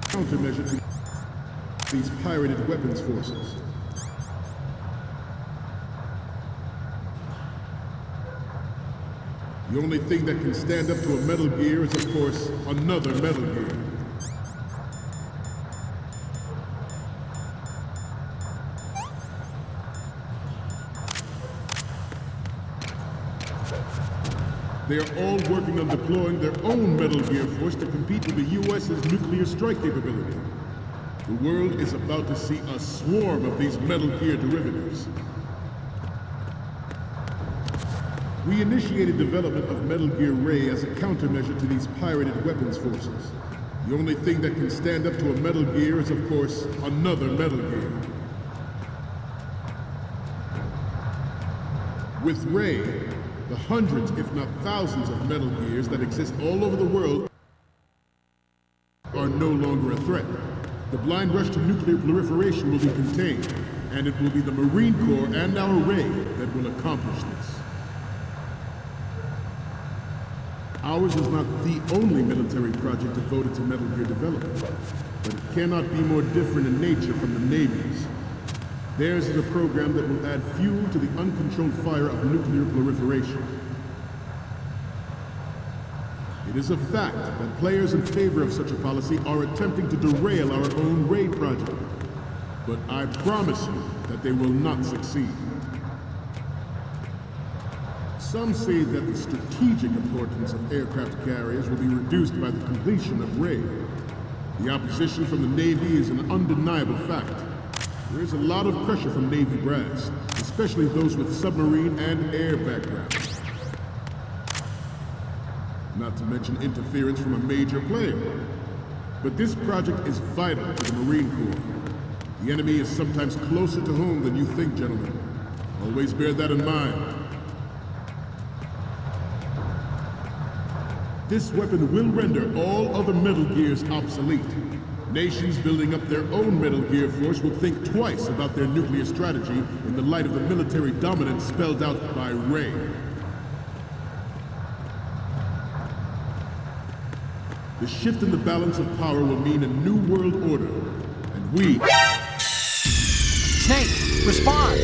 countermeasure to these pirated weapons forces. The only thing that can stand up to a Metal Gear is, of course, another Metal Gear. They are all working on deploying their own Metal Gear force to compete with the U.S.'s nuclear strike capability. The world is about to see a swarm of these Metal Gear derivatives. We initiated development of Metal Gear Ray as a countermeasure to these pirated weapons forces. The only thing that can stand up to a Metal Gear is, of course, another Metal Gear. With Ray, the hundreds, if not thousands, of Metal Gears that exist all over the world are no longer a threat. The blind rush to nuclear proliferation will be contained, and it will be the Marine Corps and our Ray that will accomplish this. Ours is not the only military project devoted to Metal Gear development, but it cannot be more different in nature from the Navy's. Theirs is a program that will add fuel to the uncontrolled fire of nuclear proliferation. It is a fact that players in favor of such a policy are attempting to derail our own Ray project, but I promise you that they will not succeed. Some say that the strategic importance of aircraft carriers will be reduced by the completion of Ray. The opposition from the Navy is an undeniable fact. There is a lot of pressure from Navy brass, especially those with submarine and air backgrounds. Not to mention interference from a major player. But this project is vital to the Marine Corps. The enemy is sometimes closer to home than you think, gentlemen. Always bear that in mind. This weapon will render all other Metal Gears obsolete. Nations building up their own Metal Gear force will think twice about their nuclear strategy in the light of the military dominance spelled out by Ray. The shift in the balance of power will mean a new world order, and we... Snake, respond!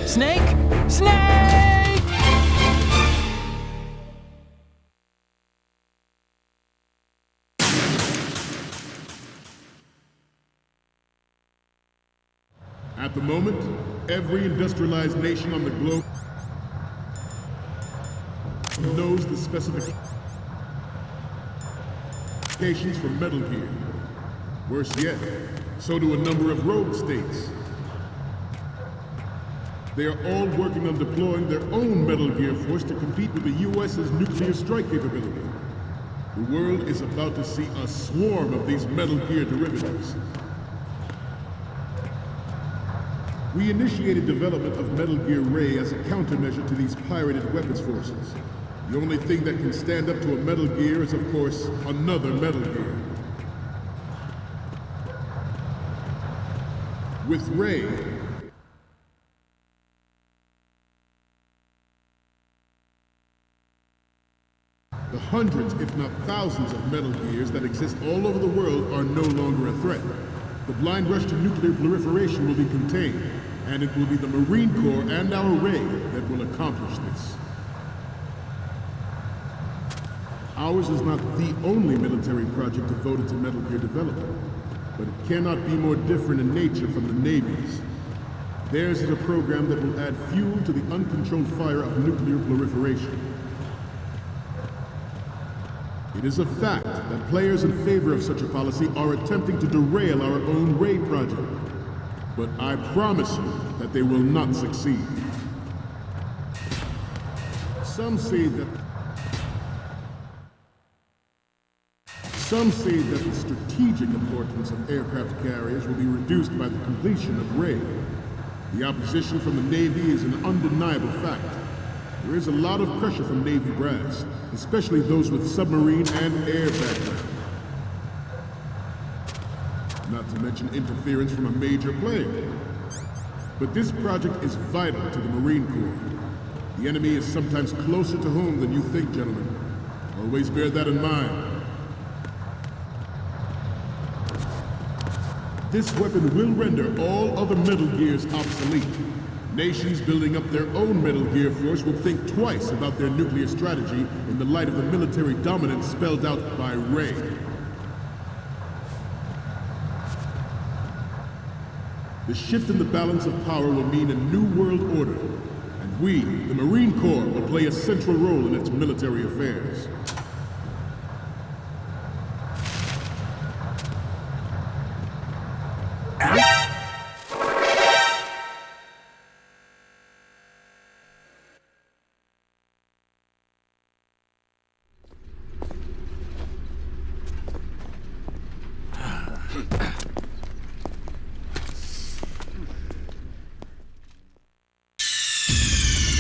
Snake! Snake! At the moment, every industrialized nation on the globe knows the specifications for Metal Gear. Worse yet, so do a number of rogue states. They are all working on deploying their own Metal Gear force to compete with the US's nuclear strike capability. The world is about to see a swarm of these Metal Gear derivatives. We initiated development of Metal Gear Ray as a countermeasure to these pirated weapons forces. The only thing that can stand up to a Metal Gear is, of course, another Metal Gear. With Ray, the hundreds, if not thousands, of Metal Gears that exist all over the world are no longer a threat. The blind rush to nuclear proliferation will be contained, and it will be the Marine Corps and our Ray that will accomplish this. Ours is not the only military project devoted to Metal Gear development, but it cannot be more different in nature from the Navy's. Theirs is a program that will add fuel to the uncontrolled fire of nuclear proliferation. It is a fact that players in favor of such a policy are attempting to derail our own Ray project. But I promise you that they will not succeed. Some say that the strategic importance of aircraft carriers will be reduced by the completion of Ray. The opposition from the Navy is an undeniable fact. There is a lot of pressure from Navy brass, especially those with submarine and air background. Not to mention interference from a major player. But this project is vital to the Marine Corps. The enemy is sometimes closer to home than you think, gentlemen. Always bear that in mind. This weapon will render all other Metal Gears obsolete. Nations building up their own Metal Gear force will think twice about their nuclear strategy in the light of the military dominance spelled out by Ray. The shift in the balance of power will mean a new world order, and we, the Marine Corps, will play a central role in its military affairs.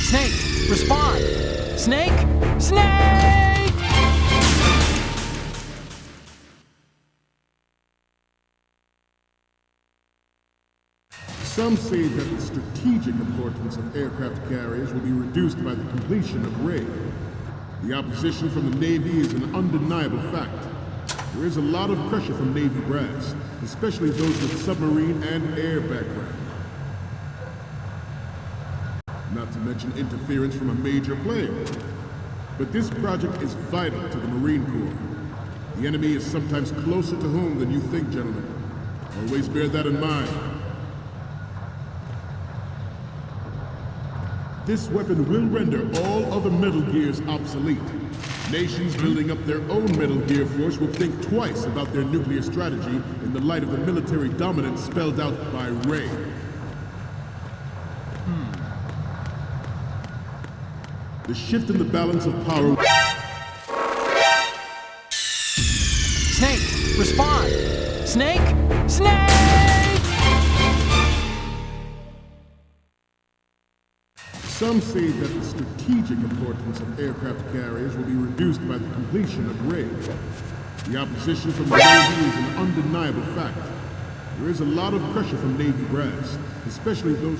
Snake, respond! Snake! Snake! Some say that the strategic importance of aircraft carriers will be reduced by the completion of Ray. The opposition from the Navy is an undeniable fact. There is a lot of pressure from Navy brass, especially those with submarine and air background. Not to mention interference from a major player. But this project is vital to the Marine Corps. The enemy is sometimes closer to home than you think, gentlemen. Always bear that in mind. This weapon will render all other Metal Gears obsolete. Nations building up their own Metal Gear force will think twice about their nuclear strategy in the light of the military dominance spelled out by Ray. The shift in the balance of power... Snake, respond! Snake! Snake! Some say that the strategic importance of aircraft carriers will be reduced by the completion of Ray. The opposition from the Navy is an undeniable fact. There is a lot of pressure from Navy brass, especially those...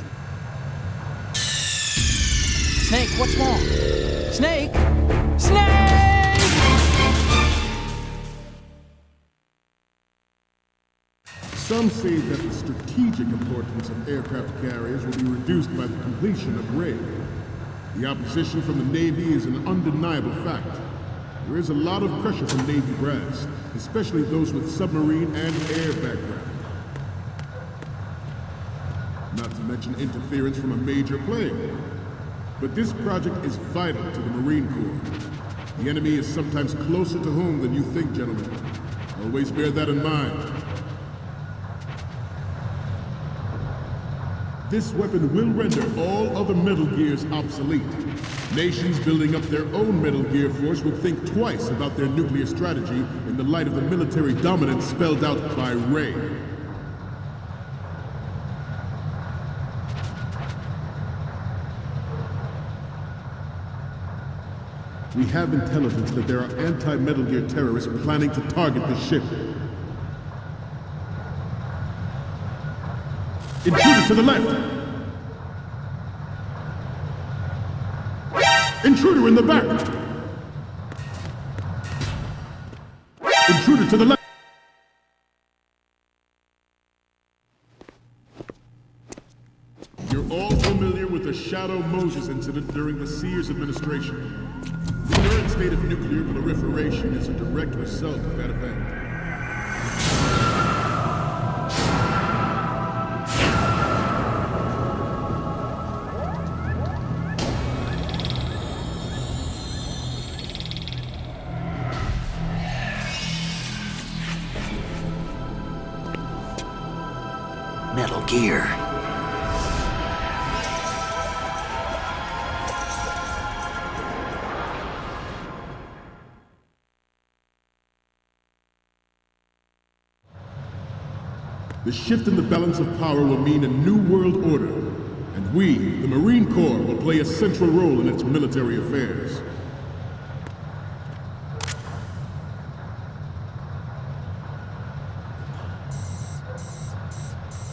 Snake, what's wrong? Snake! Snake! Some say that the strategic importance of aircraft carriers will be reduced by the completion of Ray. The opposition from the Navy is an undeniable fact. There is a lot of pressure from Navy brass, especially those with submarine and air background. Not to mention interference from a major player. But this project is vital to the Marine Corps. The enemy is sometimes closer to home than you think, gentlemen. Always bear that in mind. This weapon will render all other Metal Gears obsolete. Nations building up their own Metal Gear force will think twice about their nuclear strategy in the light of the military dominance spelled out by Ray. We have intelligence that there are anti-Metal Gear terrorists planning to target the ship. Intruder to the left! Intruder in the back! Intruder to the left! You're all familiar with the Shadow Moses incident during the Sears administration. The current state of nuclear proliferation is a direct result of that event. Metal Gear. The shift in the balance of power will mean a new world order, and we, the Marine Corps, will play a central role in its military affairs.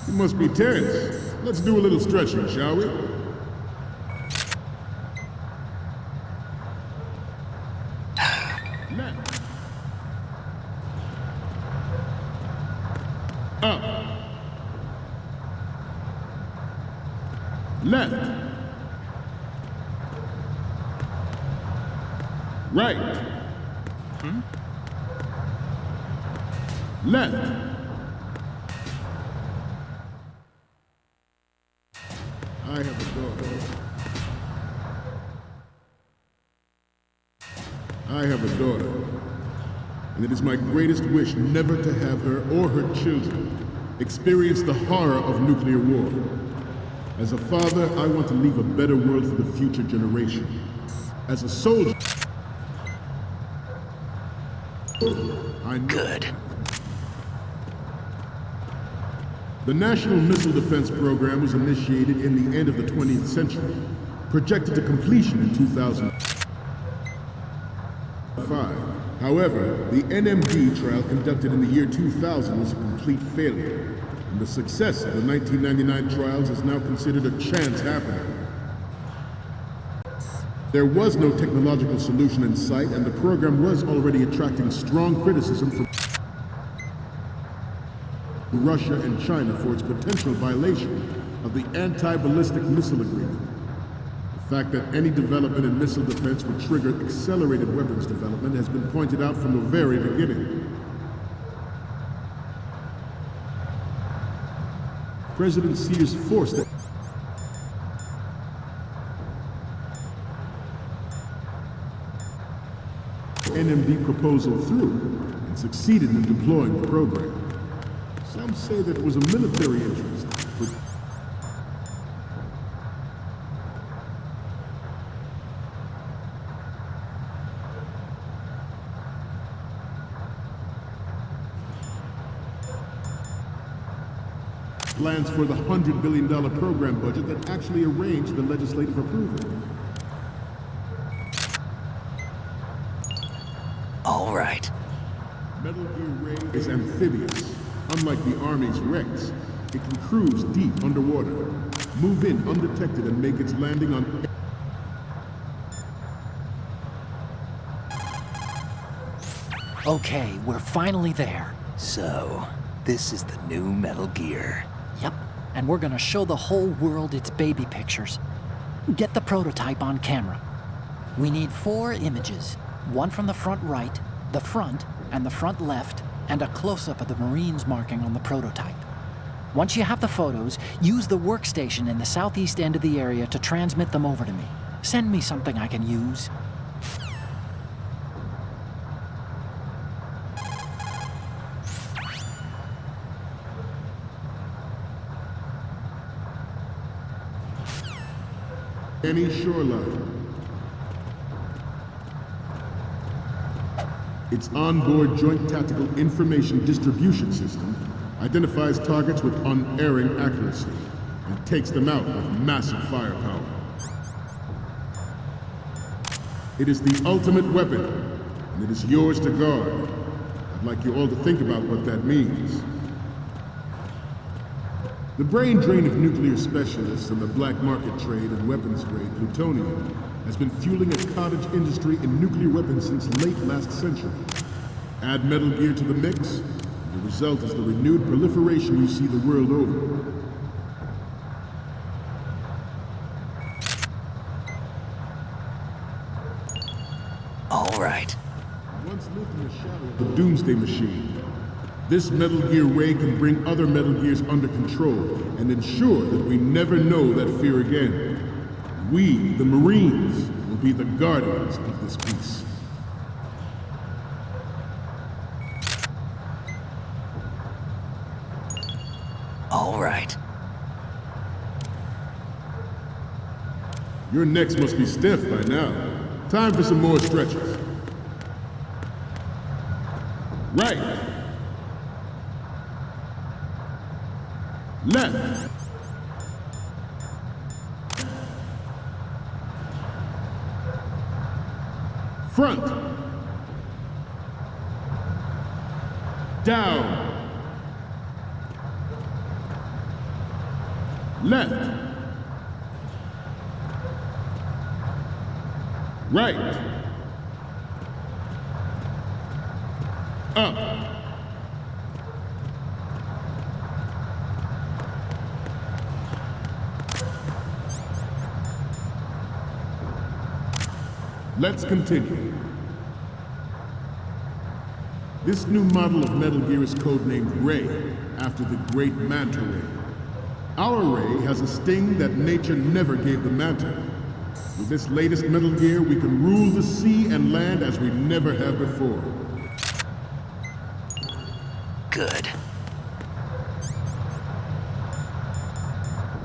You must be tense. Let's do a little stretching, shall we? Left. Up. Left. Right. Left. I have a daughter. I have a daughter, and it is my greatest wish never to have her or her children experience the horror of nuclear war. As a father, I want to leave a better world for the future generation. As a soldier, I know. Good. The National Missile Defense Program was initiated in the end of the 20th century. projected to completion in 2005. However, the NMD trial conducted in the year 2000 was a complete failure, and the success of the 1999 trials is now considered a chance happening. There was no technological solution in sight, and the program was already attracting strong criticism from Russia and China for its potential violation of the Anti-Ballistic Missile Agreement. The fact that any development in missile defense would trigger accelerated weapons development has been pointed out from the very beginning. President Sears forced that NMD proposal through and succeeded in deploying the program. Some say that it was a military interest, but plans for the $100 billion program budget that actually arranged the legislative approval. All right. Metal Gear Ray is amphibious. Unlike the Army's Rex, it can cruise deep underwater, move in undetected, and make its landing on... Okay, we're finally there. So, this is the new Metal Gear. Yep, and we're gonna show the whole world its baby pictures. Get the prototype on camera. We need 4 images. One from the front right, the front, and the front left, and a close-up of the Marines marking on the prototype. Once you have the photos, use the workstation in the southeast end of the area to transmit them over to me. Send me something I can use. Any shoreline. Its onboard Joint Tactical Information Distribution System identifies targets with unerring accuracy and takes them out with massive firepower. It is the ultimate weapon, and it is yours to guard. I'd like you all to think about what that means. The brain drain of nuclear specialists and the black market trade in weapons-grade plutonium has been fueling a cottage industry in nuclear weapons since late last century. Add Metal Gear to the mix, and the result is the renewed proliferation you see the world over. All right. Once lived in the shadow of the Doomsday Machine, this Metal Gear Ray can bring other Metal Gears under control and ensure that we never know that fear again. We, the Marines, will be the guardians of this peace. All right. Your necks must be stiff by now. Time for some more stretches. Right. Left. Front. Down. Left. Right. Up. Let's continue. This new model of Metal Gear is codenamed Ray, after the great Manta Ray. Our Ray has a sting that nature never gave the Manta. With this latest Metal Gear, we can rule the sea and land as we never have before. Good.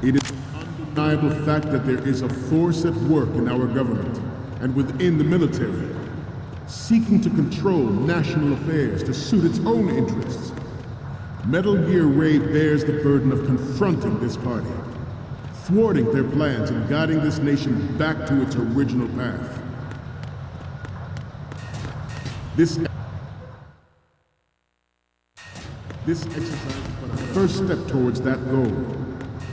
It is an undeniable fact that there is a force at work in our government and within the military, seeking to control national affairs to suit its own interests. Metal Gear Ray bears the burden of confronting this party, thwarting their plans and guiding this nation back to its original path. This exercise is but a first step towards that goal.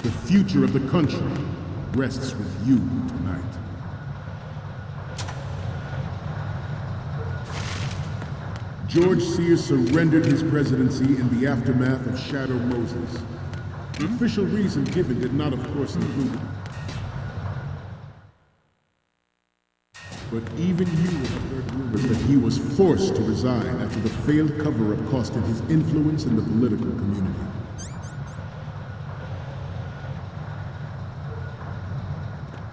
The future of the country rests with you tonight. George Sears surrendered his presidency in the aftermath of Shadow Moses. The official reason given did not, of course, include it. But even you have heard rumors that he was forced to resign after the failed cover-up cost him his influence in the political community.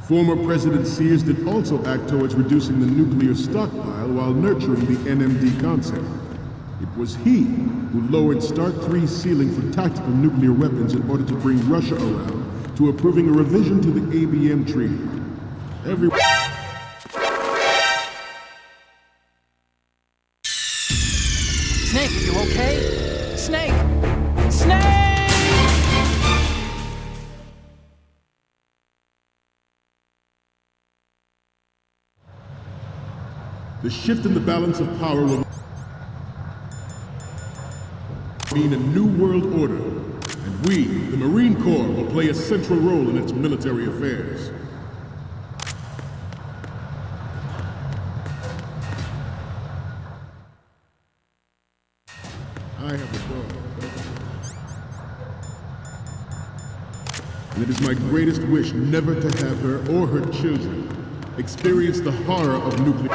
Former President Sears did also act towards reducing the nuclear stockpile while nurturing the NMD concept. It was he who lowered START 3's ceiling for tactical nuclear weapons in order to bring Russia around to approving a revision to the ABM treaty. Snake, you okay? Snake! Snake! The shift in the balance of power will mean a new world order, and we, the Marine Corps, will play a central role in its military affairs. I have a daughter, and it is my greatest wish never to have her or her children experience the horror of nuclear.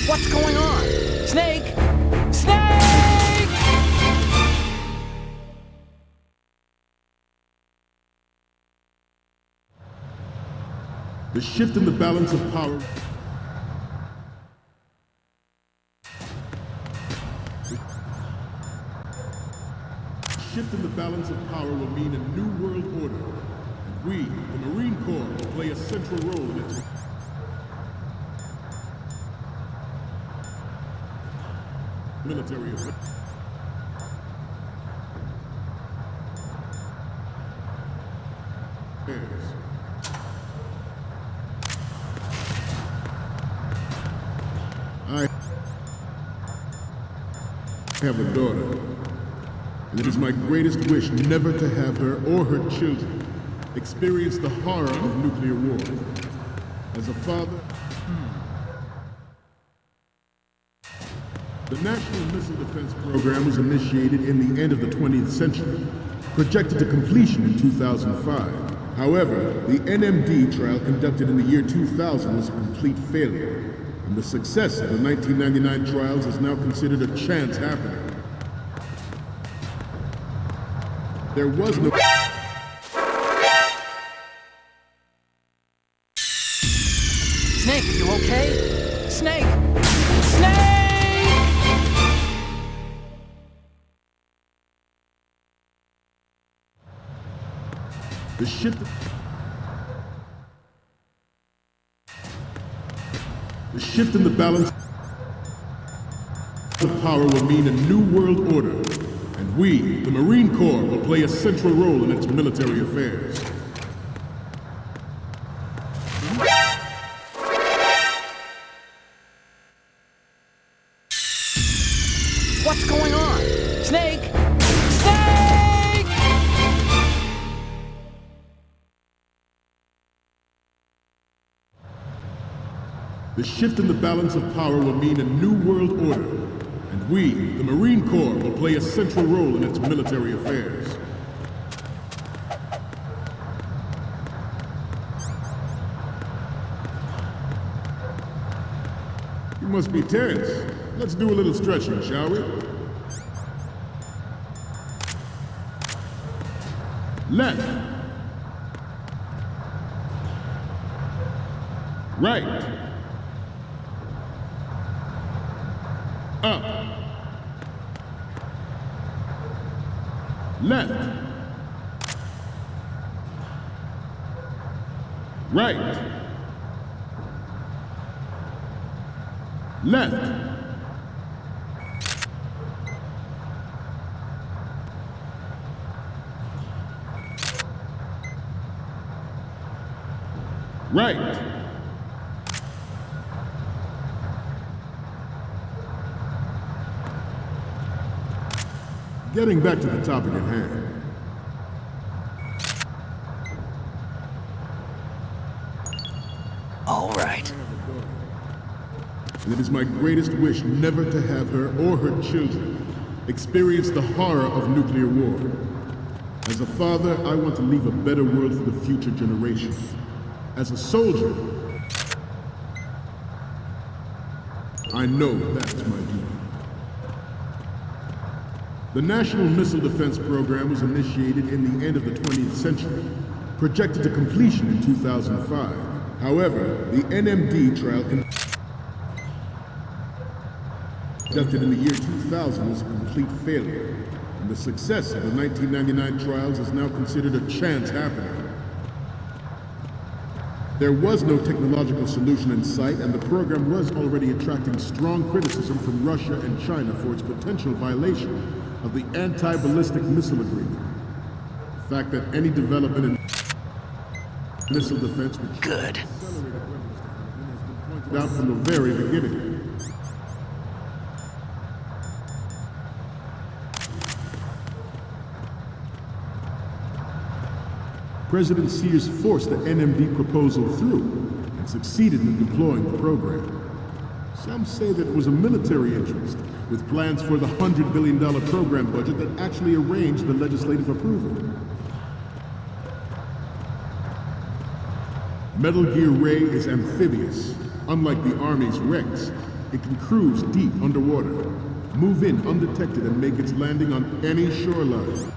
What's going on? Snake! Snake! The shift in the balance of power. The shift in the balance of power will mean a new world order, and we, the Marine Corps, will play a central role in its military affairs. I have a daughter, and it is my greatest wish never to have her or her children experience the horror of nuclear war. As a father, the National Missile Defense Program was initiated in the end of the 20th century, projected to completion in 2005. However, the NMD trial conducted in the year 2000 was a complete failure, and the success of the 1999 trials is now considered a chance happening. There was no... Snake, are you okay? Snake! Snake! The shift... The shift in the balance of power will mean a new world order, and we, the Marine Corps, will play a central role in its military affairs. What's going on? Snake! Snake! The shift in the balance of power will mean a new world order, and we, the Marine Corps, will play a central role in its military affairs. You must be tense. Let's do a little stretching, shall we? Left. Right. Up. Left. Right. Left. Right. Getting back to the topic at hand. All right. And it is my greatest wish never to have her or her children experience the horror of nuclear war. As a father, I want to leave a better world for the future generation. As a soldier, I know that's my duty. The National Missile Defense Program was initiated in the end of the 20th century, projected to completion in 2005. However, the NMD trial conducted in the year 2000 was a complete failure, and the success of the 1999 trials is now considered a chance happening. There was no technological solution in sight, and the program was already attracting strong criticism from Russia and China for its potential violation of the anti-ballistic missile agreement. The fact that any development in missile defense would Good. accelerate weapons development has been pointed out from the very beginning. President Sears forced the NMD proposal through and succeeded in deploying the program. Some say that it was a military interest, with plans for the $100 billion program budget that actually arranged the legislative approval. Metal Gear Ray is amphibious. Unlike the Army's Rex, it can cruise deep underwater, move in undetected, and make its landing on any shoreline.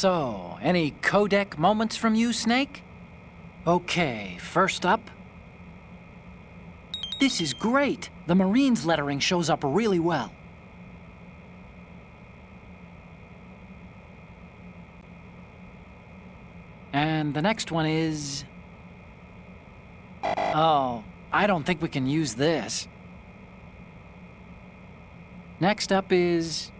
So, any codec moments from you, Snake? Okay, first up. This is great. The Marines lettering shows up really well. And the next one is... Oh, I don't think we can use this. Next up is...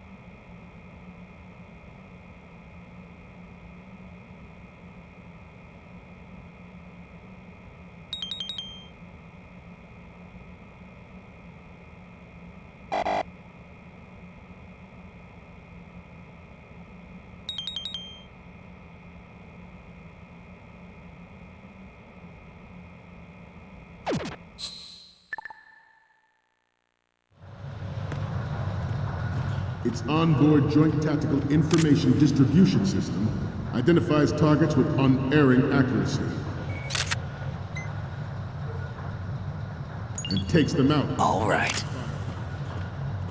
Its onboard Joint Tactical Information Distribution System identifies targets with unerring accuracy and takes them out. All right.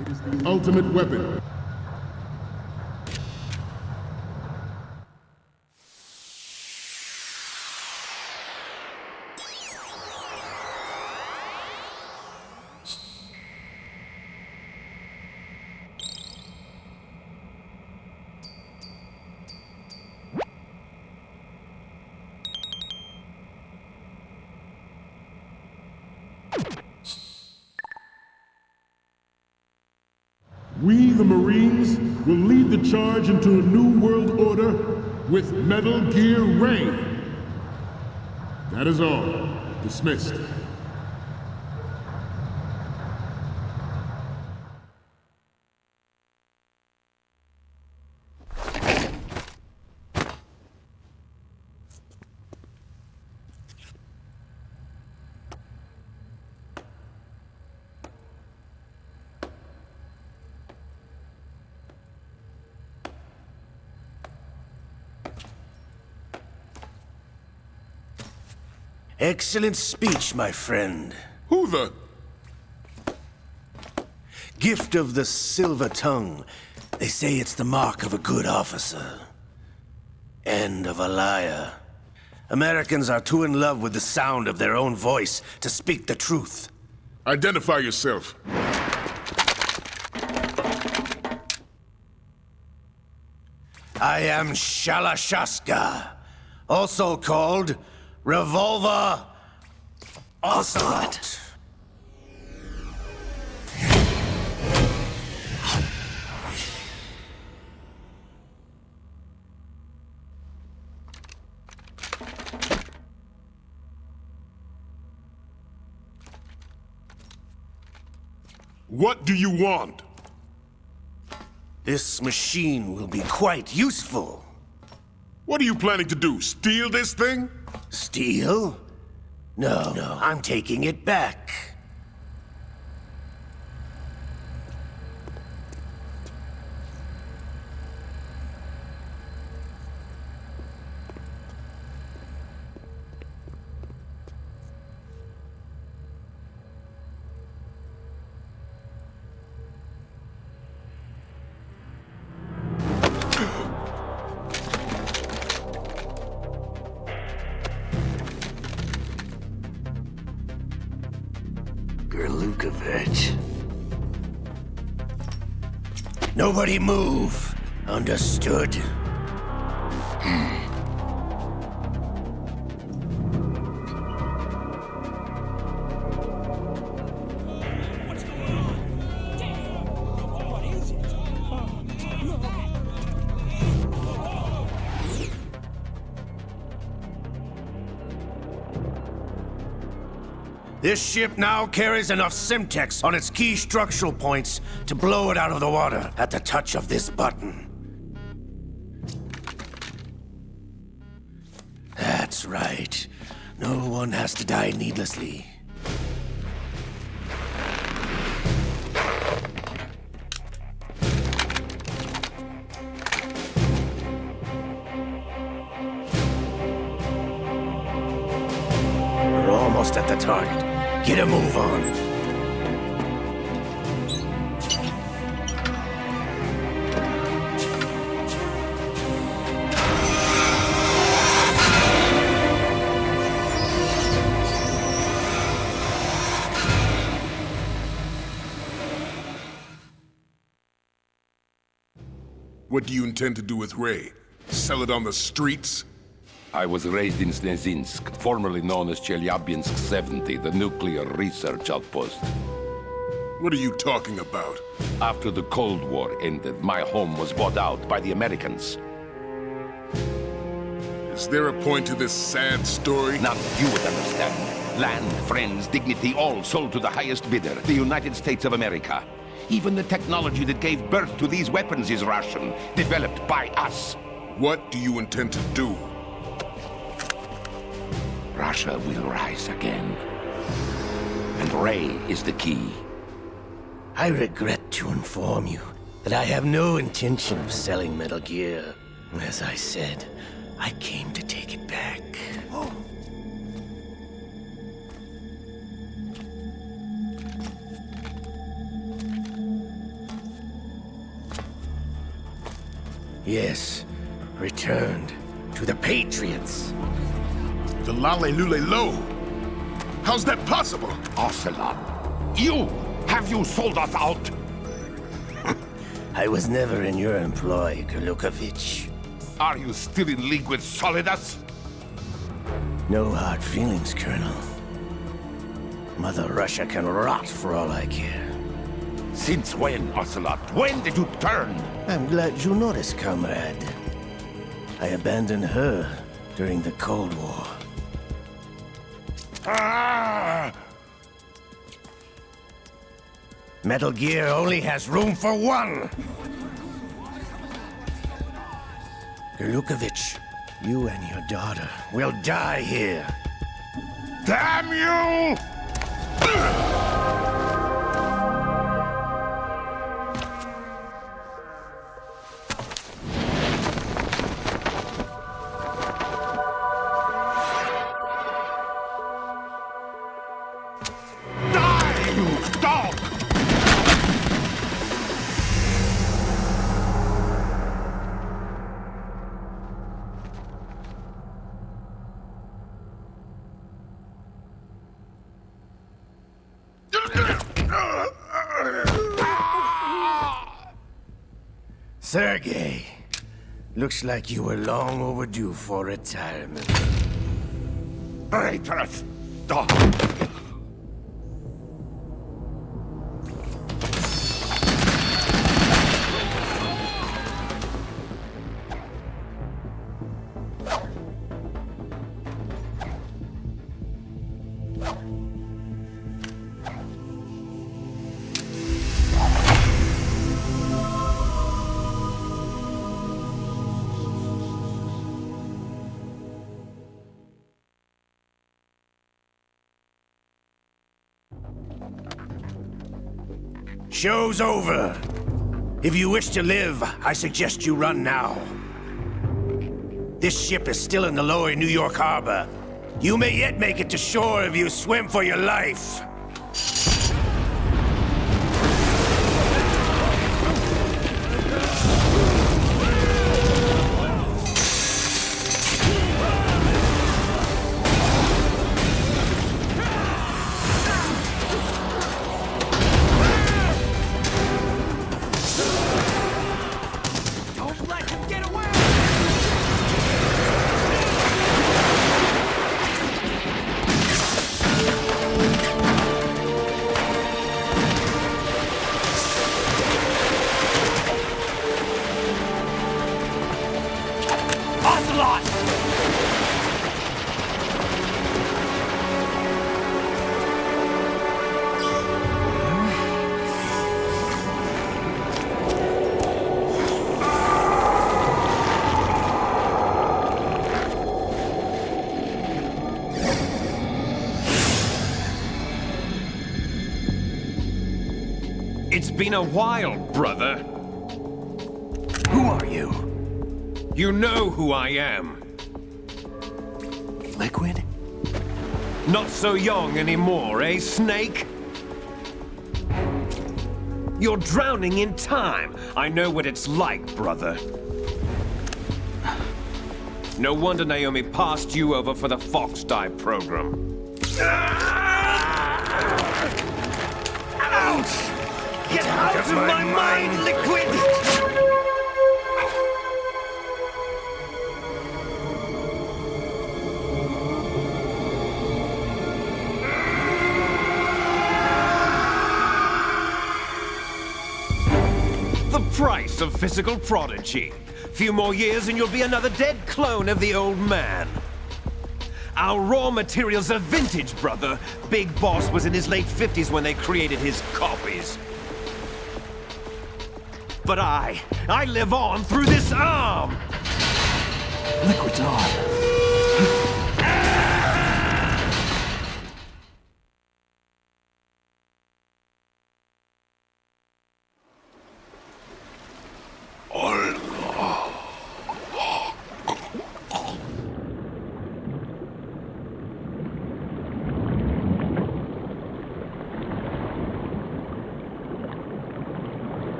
It is the ultimate weapon. We, the Marines, will lead the charge into a new world order with Metal Gear Ray. That is all. Dismissed. Excellent speech, my friend. Who the... Gift of the silver tongue. They say it's the mark of a good officer. And of a liar. Americans are too in love with the sound of their own voice to speak the truth. Identify yourself. I am Shalashaska, also called Revolver Ocelot. What do you want? This machine will be quite useful. What are you planning to do? Steal this thing? Steal? No, I'm taking it back. Nobody move. Understood? This ship now carries enough Simtex on its key structural points to blow it out of the water at the touch of this button. That's right. No one has to die needlessly. We're almost at the target. Get a move on. What do you intend to do with Ray? Sell it on the streets? I was raised in Snezinsk, formerly known as Chelyabinsk 70, the nuclear research outpost. What are you talking about? After the Cold War ended, my home was bought out by the Americans. Is there a point to this sad story? None you would understand. Land, friends, dignity, all sold to the highest bidder, the United States of America. Even the technology that gave birth to these weapons is Russian, developed by us. What do you intend to do? Russia will rise again. And Ray is the key. I regret to inform you that I have no intention of selling Metal Gear. As I said, I came to take it back. Yes, returned to the Patriots. The Lale Lule Lo? How's that possible? Ocelot, have you sold us out? I was never in your employ, Gurlukovich. Are you still in league with Solidus? No hard feelings, Colonel. Mother Russia can rot for all I care. Since when, Ocelot? When did you turn? I'm glad you noticed, comrade. I abandoned her during the Cold War. Ah! Metal Gear only has room for one! Gurlukovich, you and your daughter will die here. Damn you! Sergei, looks like you were long overdue for retirement. Traitorous dog! Show's over. If you wish to live, I suggest you run now. This ship is still in the lower New York harbor. You may yet make it to shore if you swim for your life. It's been a while, brother. Who are you? You know who I am. Liquid? Not so young anymore, eh, Snake? You're drowning in time. I know what it's like, brother. No wonder Naomi passed you over for the Fox Die program. Ouch! Get out of my mind, Liquid! The price of physical prodigy. Few more years and you'll be another dead clone of the old man. Our raw materials are vintage, brother. Big Boss was in his late 50s when they created his copies. But I live on through this arm! Liquid's on.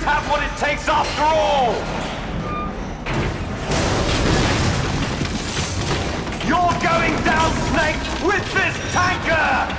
Have what it takes after all! You're going down, Snake, with this tanker!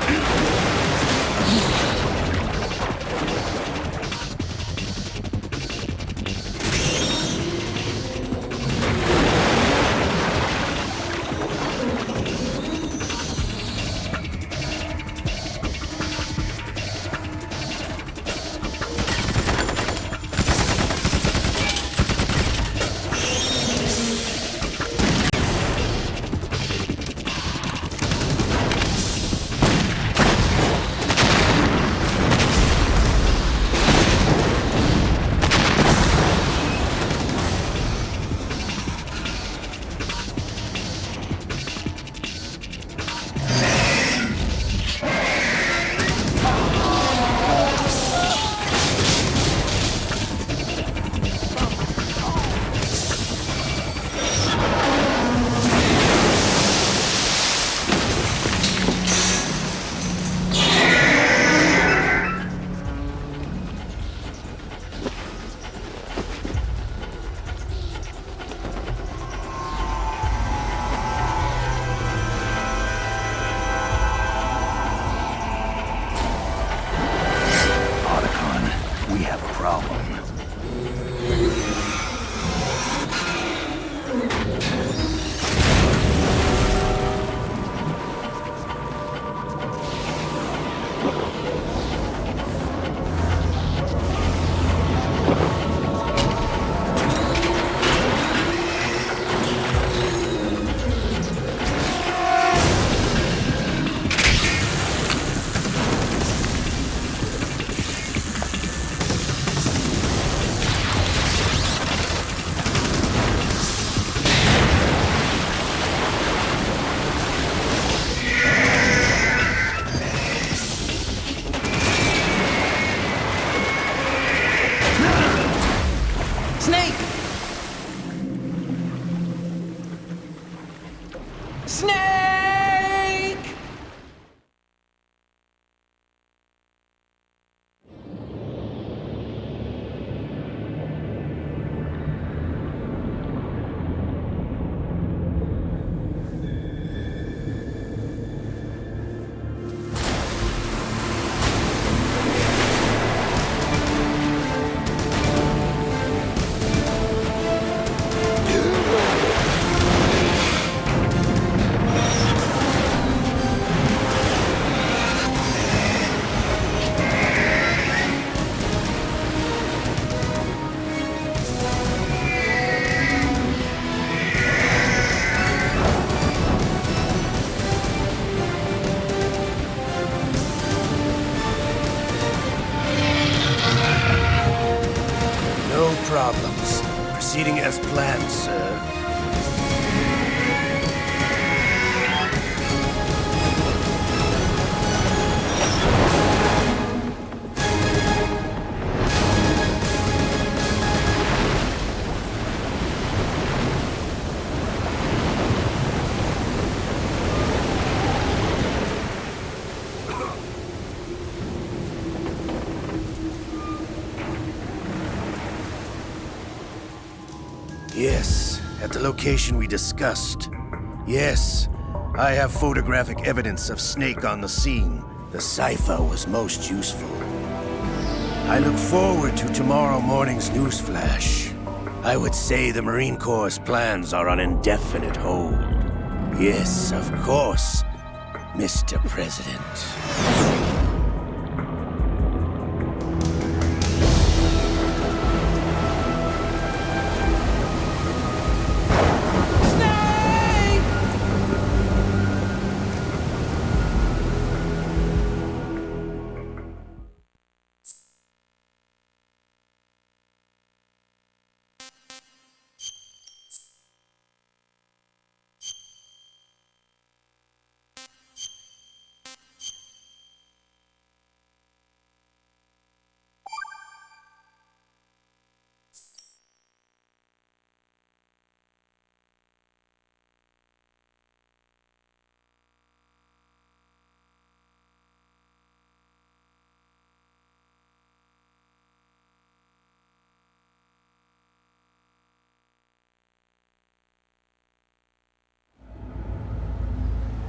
Yes, at the location we discussed. Yes, I have photographic evidence of Snake on the scene. The cipher was most useful. I look forward to tomorrow morning's newsflash. I would say the Marine Corps' plans are on indefinite hold. Yes, of course, Mr. President.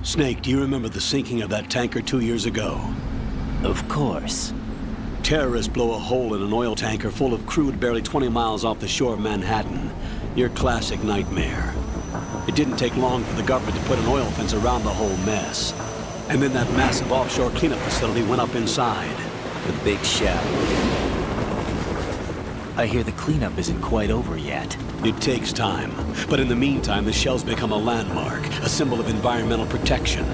Snake, do you remember the sinking of that tanker 2 years ago? Of course. Terrorists blow a hole in an oil tanker full of crude barely 20 miles off the shore of Manhattan. Your classic nightmare. It didn't take long for the government to put an oil fence around the whole mess. And then that massive offshore cleanup facility went up inside. The Big Shell. I hear the cleanup isn't quite over yet. It takes time. But in the meantime, the shell's become a landmark, a symbol of environmental protection.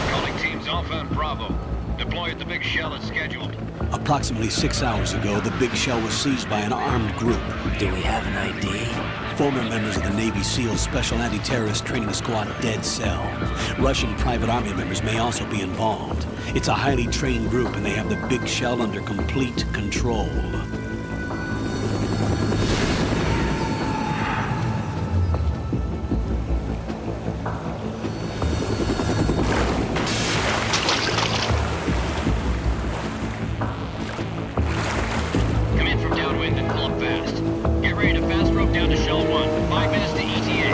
Calling teams Alpha and Bravo. Deploy at the Big Shell as scheduled. Approximately 6 hours ago, the Big Shell was seized by an armed group. Do we have an ID? Former members of the Navy SEALs Special Anti-Terrorist Training Squad Dead Cell. Russian private army members may also be involved. It's a highly trained group, and they have the Big Shell under complete control. Come in from downwind and pull up fast. Get ready to fast rope down to Shell 1. 5 minutes to ETA.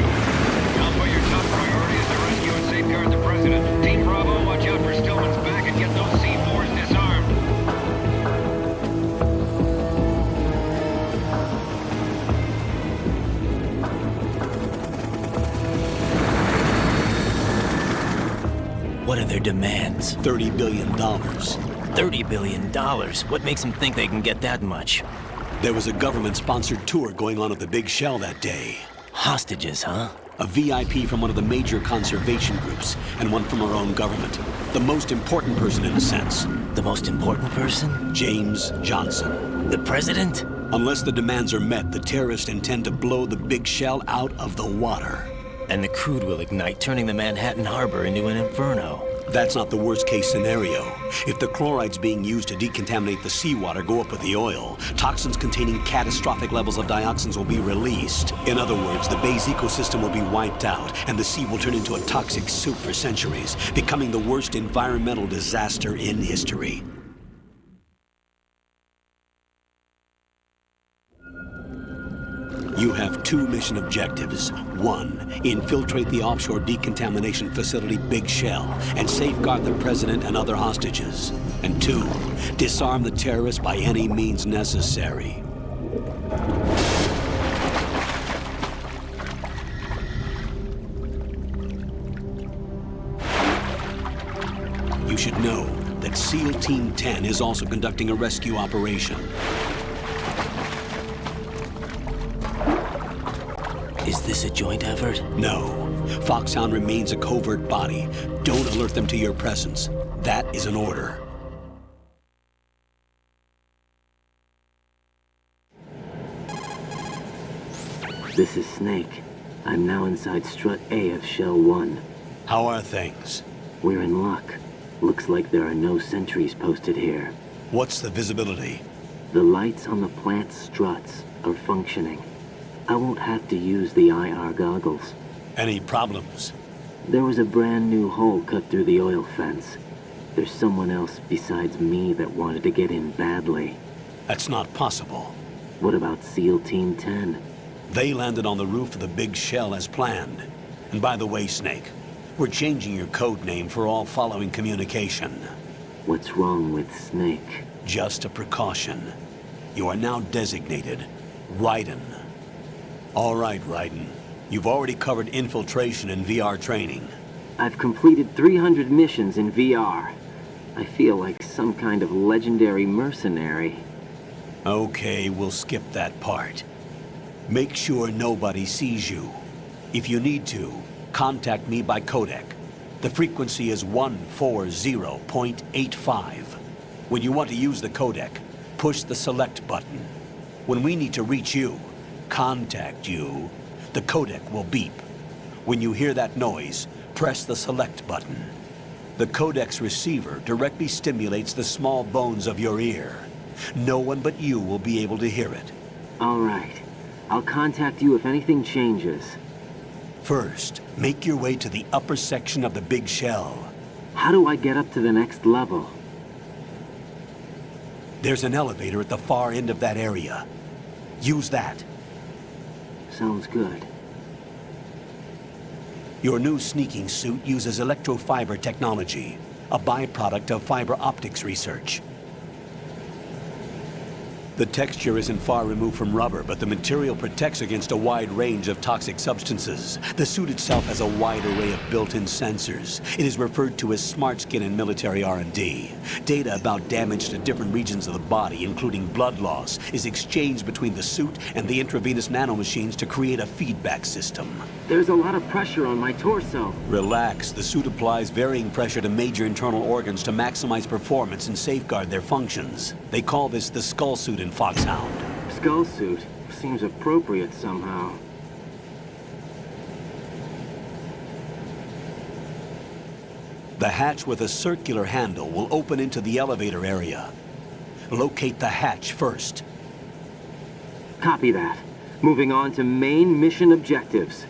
Alpha, your top priority is to rescue and safeguard the President. Team Bravo, watch out for Stillman's back and get those C4s disarmed. What are their demands? $30 billion. $30 billion? What makes them think they can get that much? There was a government-sponsored tour going on at the Big Shell that day. Hostages, huh? A VIP from one of the major conservation groups, and one from our own government. The most important person, in a sense. The most important person? James Johnson. The President? Unless the demands are met, the terrorists intend to blow the Big Shell out of the water. And the crude will ignite, turning the Manhattan Harbor into an inferno. That's not the worst-case scenario. If the chlorides being used to decontaminate the seawater go up with the oil, toxins containing catastrophic levels of dioxins will be released. In other words, the bay's ecosystem will be wiped out, and the sea will turn into a toxic soup for centuries, becoming the worst environmental disaster in history. You have 2 mission objectives. 1, infiltrate the offshore decontamination facility Big Shell and safeguard the President and other hostages. And 2, disarm the terrorists by any means necessary. You should know that SEAL Team 10 is also conducting a rescue operation. Is this a joint effort? No. Foxhound remains a covert body. Don't alert them to your presence. That is an order. This is Snake. I'm now inside Strut A of Shell 1. How are things? We're in luck. Looks like there are no sentries posted here. What's the visibility? The lights on the plant struts are functioning. I won't have to use the IR goggles. Any problems? There was a brand new hole cut through the oil fence. There's someone else besides me that wanted to get in badly. That's not possible. What about SEAL Team 10? They landed on the roof of the Big Shell as planned. And by the way, Snake, we're changing your code name for all following communication. What's wrong with Snake? Just a precaution. You are now designated Raiden. All right, Raiden. You've already covered infiltration and VR training. I've completed 300 missions in VR. I feel like some kind of legendary mercenary. Okay, we'll skip that part. Make sure nobody sees you. If you need to, contact me by codec. The frequency is 140.85. When you want to use the codec, push the select button. When we need to reach you, contact you, the codec will beep. When you hear that noise, press the select button. The codec's receiver directly stimulates the small bones of your ear. No one but you will be able to hear it. All right. I'll contact you if anything changes. First, make your way to the upper section of the Big Shell. How do I get up to the next level? There's an elevator at the far end of that area. Use that. Sounds good. Your new sneaking suit uses electrofiber technology, a byproduct of fiber optics research. The texture isn't far removed from rubber, but the material protects against a wide range of toxic substances. The suit itself has a wide array of built-in sensors. It is referred to as smart skin in military R&D. Data about damage to different regions of the body, including blood loss, is exchanged between the suit and the intravenous nanomachines to create a feedback system. There's a lot of pressure on my torso. Relax. The suit applies varying pressure to major internal organs to maximize performance and safeguard their functions. They call this the skull suit in Foxhound. Skull suit seems appropriate somehow. The hatch with a circular handle will open into the elevator area. Locate the hatch first. Copy that. Moving on to main mission objectives.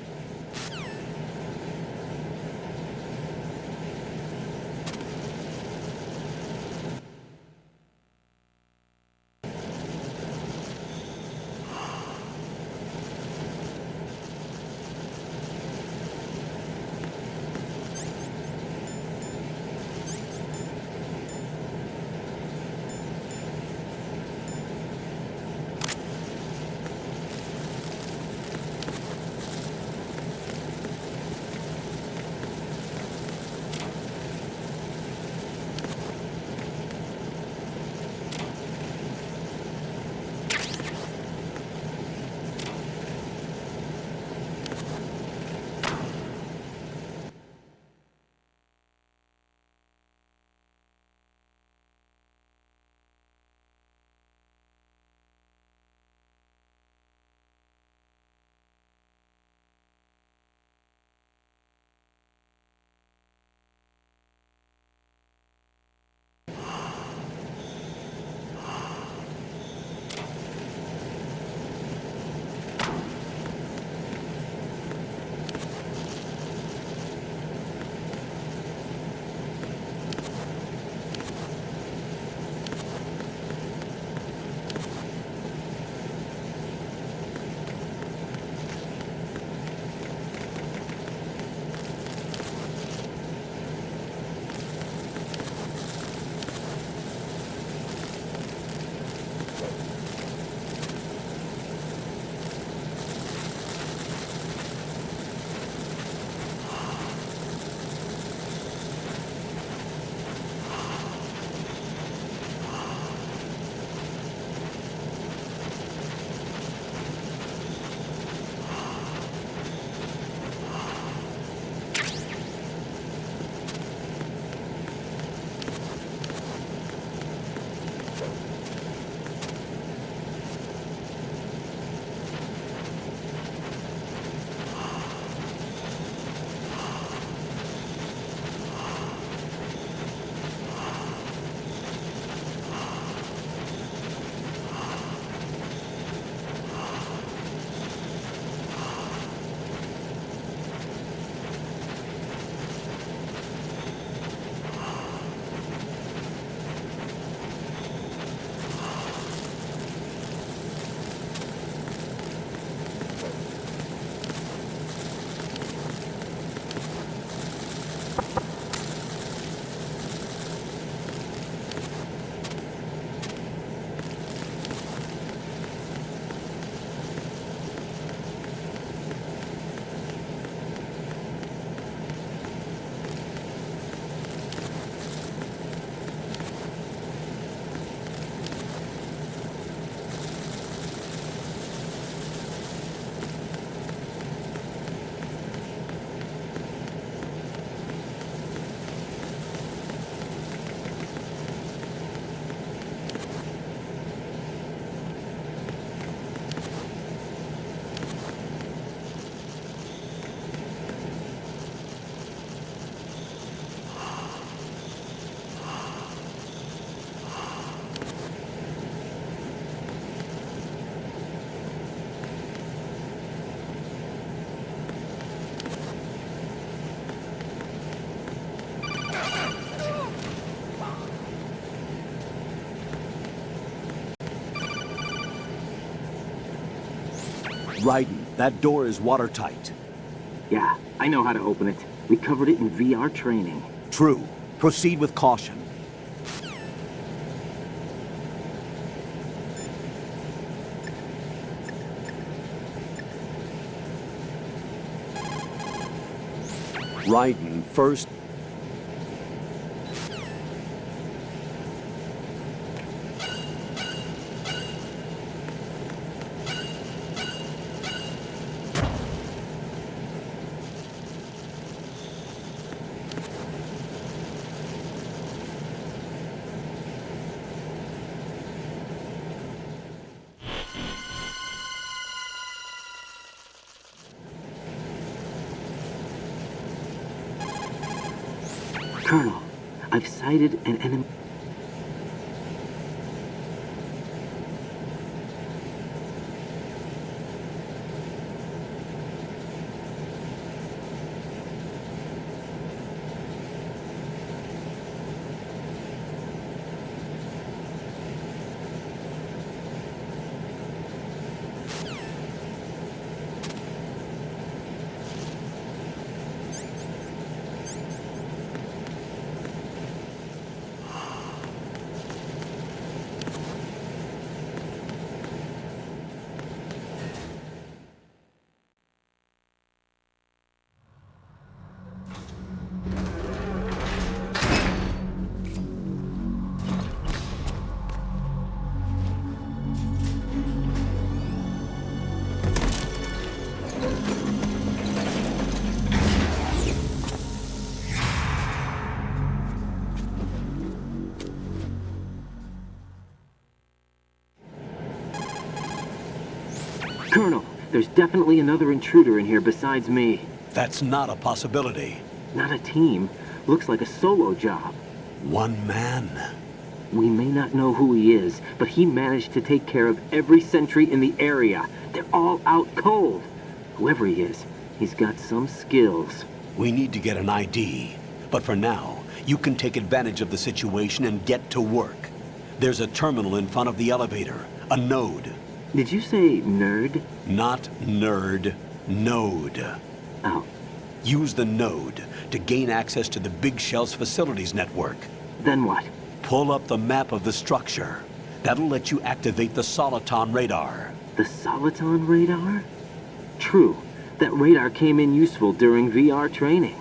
Raiden, that door is watertight. Yeah, I know how to open it. We covered it in VR training. True. Proceed with caution. Raiden, first... Colonel, I've sighted an enemy. Colonel, there's definitely another intruder in here besides me. That's not a possibility. Not a team. Looks like a solo job. One man. We may not know who he is, but he managed to take care of every sentry in the area. They're all out cold. Whoever he is, he's got some skills. We need to get an ID. But for now, you can take advantage of the situation and get to work. There's a terminal in front of the elevator. A node. Did you say nerd? Not nerd. Node. Oh. Use the node to gain access to the Big Shell's facilities network. Then what? Pull up the map of the structure. That'll let you activate the Soliton radar. The Soliton radar? True. That radar came in useful during VR training.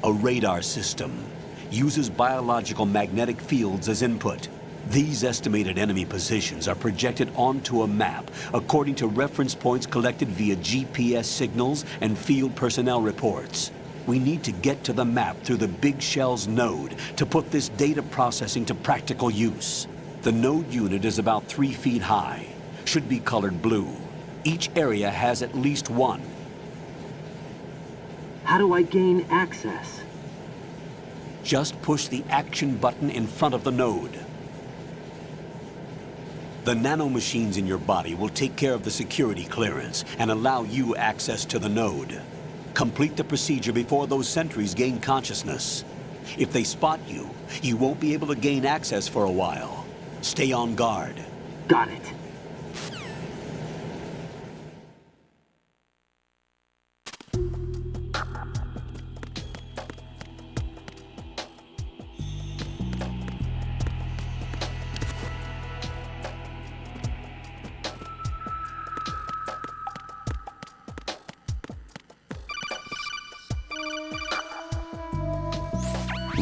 A radar system uses biological magnetic fields as input. These estimated enemy positions are projected onto a map according to reference points collected via GPS signals and field personnel reports. We need to get to the map through the Big Shell's node to put this data processing to practical use. The node unit is about 3 feet high, should be colored blue. Each area has at least one. How do I gain access? Just push the action button in front of the node. The nanomachines in your body will take care of the security clearance and allow you access to the node. Complete the procedure before those sentries gain consciousness. If they spot you, you won't be able to gain access for a while. Stay on guard. Got it.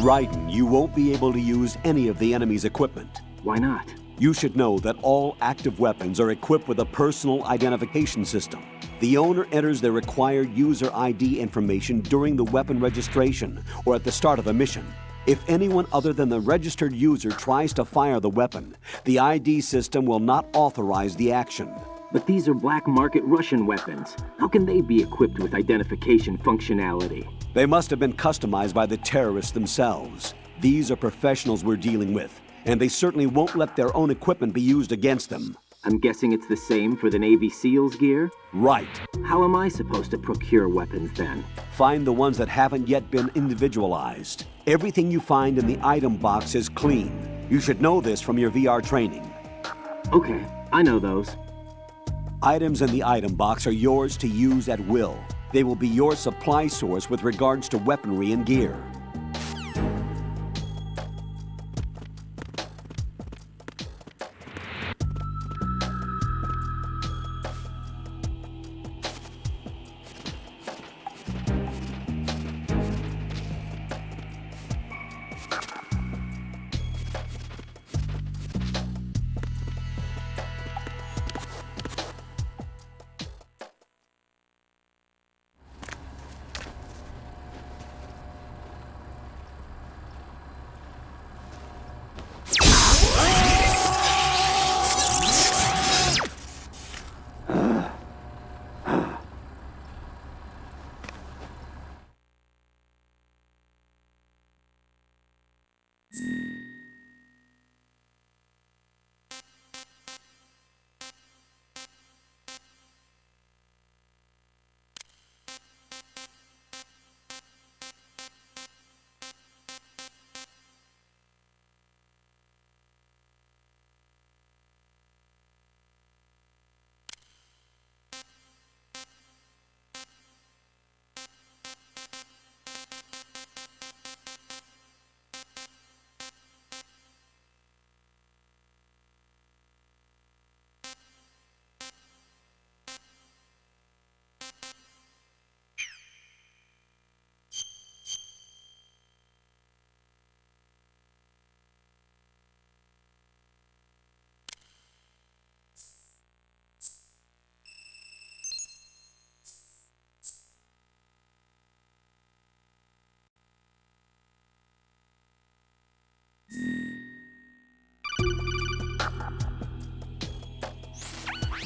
Raiden, you won't be able to use any of the enemy's equipment. Why not? You should know that all active weapons are equipped with a personal identification system. The owner enters their required user ID information during the weapon registration or at the start of a mission. If anyone other than the registered user tries to fire the weapon, the ID system will not authorize the action. But these are black market Russian weapons. How can they be equipped with identification functionality? They must have been customized by the terrorists themselves. These are professionals we're dealing with, and they certainly won't let their own equipment be used against them. I'm guessing it's the same for the Navy SEALs gear? Right. How am I supposed to procure weapons then? Find the ones that haven't yet been individualized. Everything you find in the item box is clean. You should know this from your VR training. Okay, I know those. Items in the item box are yours to use at will. They will be your supply source with regards to weaponry and gear.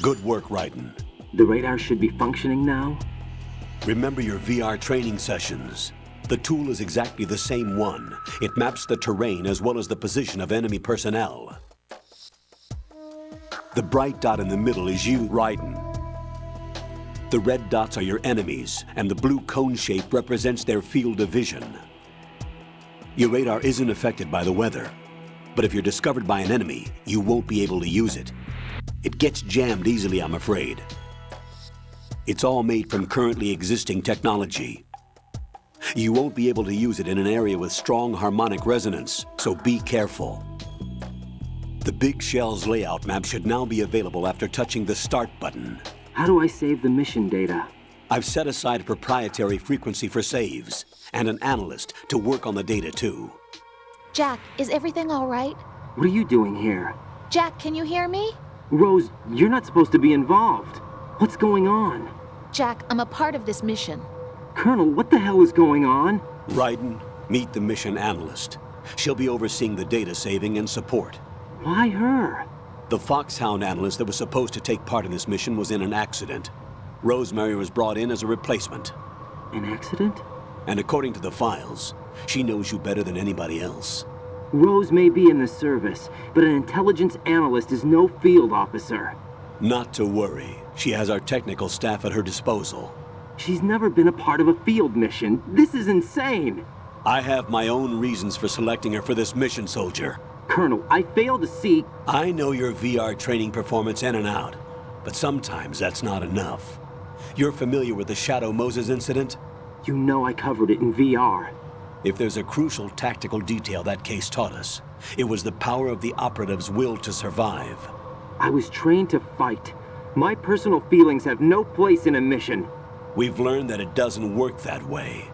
Good work, Raiden. The radar should be functioning now? Remember your VR training sessions. The tool is exactly the same one. It maps the terrain as well as the position of enemy personnel. The bright dot in the middle is you, Raiden. The red dots are your enemies, and the blue cone shape represents their field of vision. Your radar isn't affected by the weather, but if you're discovered by an enemy, you won't be able to use it. It gets jammed easily, I'm afraid. It's all made from currently existing technology. You won't be able to use it in an area with strong harmonic resonance, so be careful. The Big Shell's layout map should now be available after touching the Start button. How do I save the mission data? I've set aside a proprietary frequency for saves, and an analyst to work on the data too. Jack, is everything all right? What are you doing here? Jack, can you hear me? Rose, you're not supposed to be involved. What's going on? Jack, I'm a part of this mission. Colonel, what the hell is going on? Raiden, meet the mission analyst. She'll be overseeing the data saving and support. Why her? The Foxhound analyst that was supposed to take part in this mission was in an accident. Rosemary was brought in as a replacement. An accident? And according to the files, she knows you better than anybody else. Rose may be in the service, but an intelligence analyst is no field officer. Not to worry. She has our technical staff at her disposal. She's never been a part of a field mission. This is insane. I have my own reasons for selecting her for this mission, soldier. Colonel, I fail to see... I know your VR training performance in and out, but sometimes that's not enough. You're familiar with the Shadow Moses incident? You know I covered it in VR. If there's a crucial tactical detail that case taught us, it was the power of the operative's will to survive. I was trained to fight. My personal feelings have no place in a mission. We've learned that it doesn't work that way.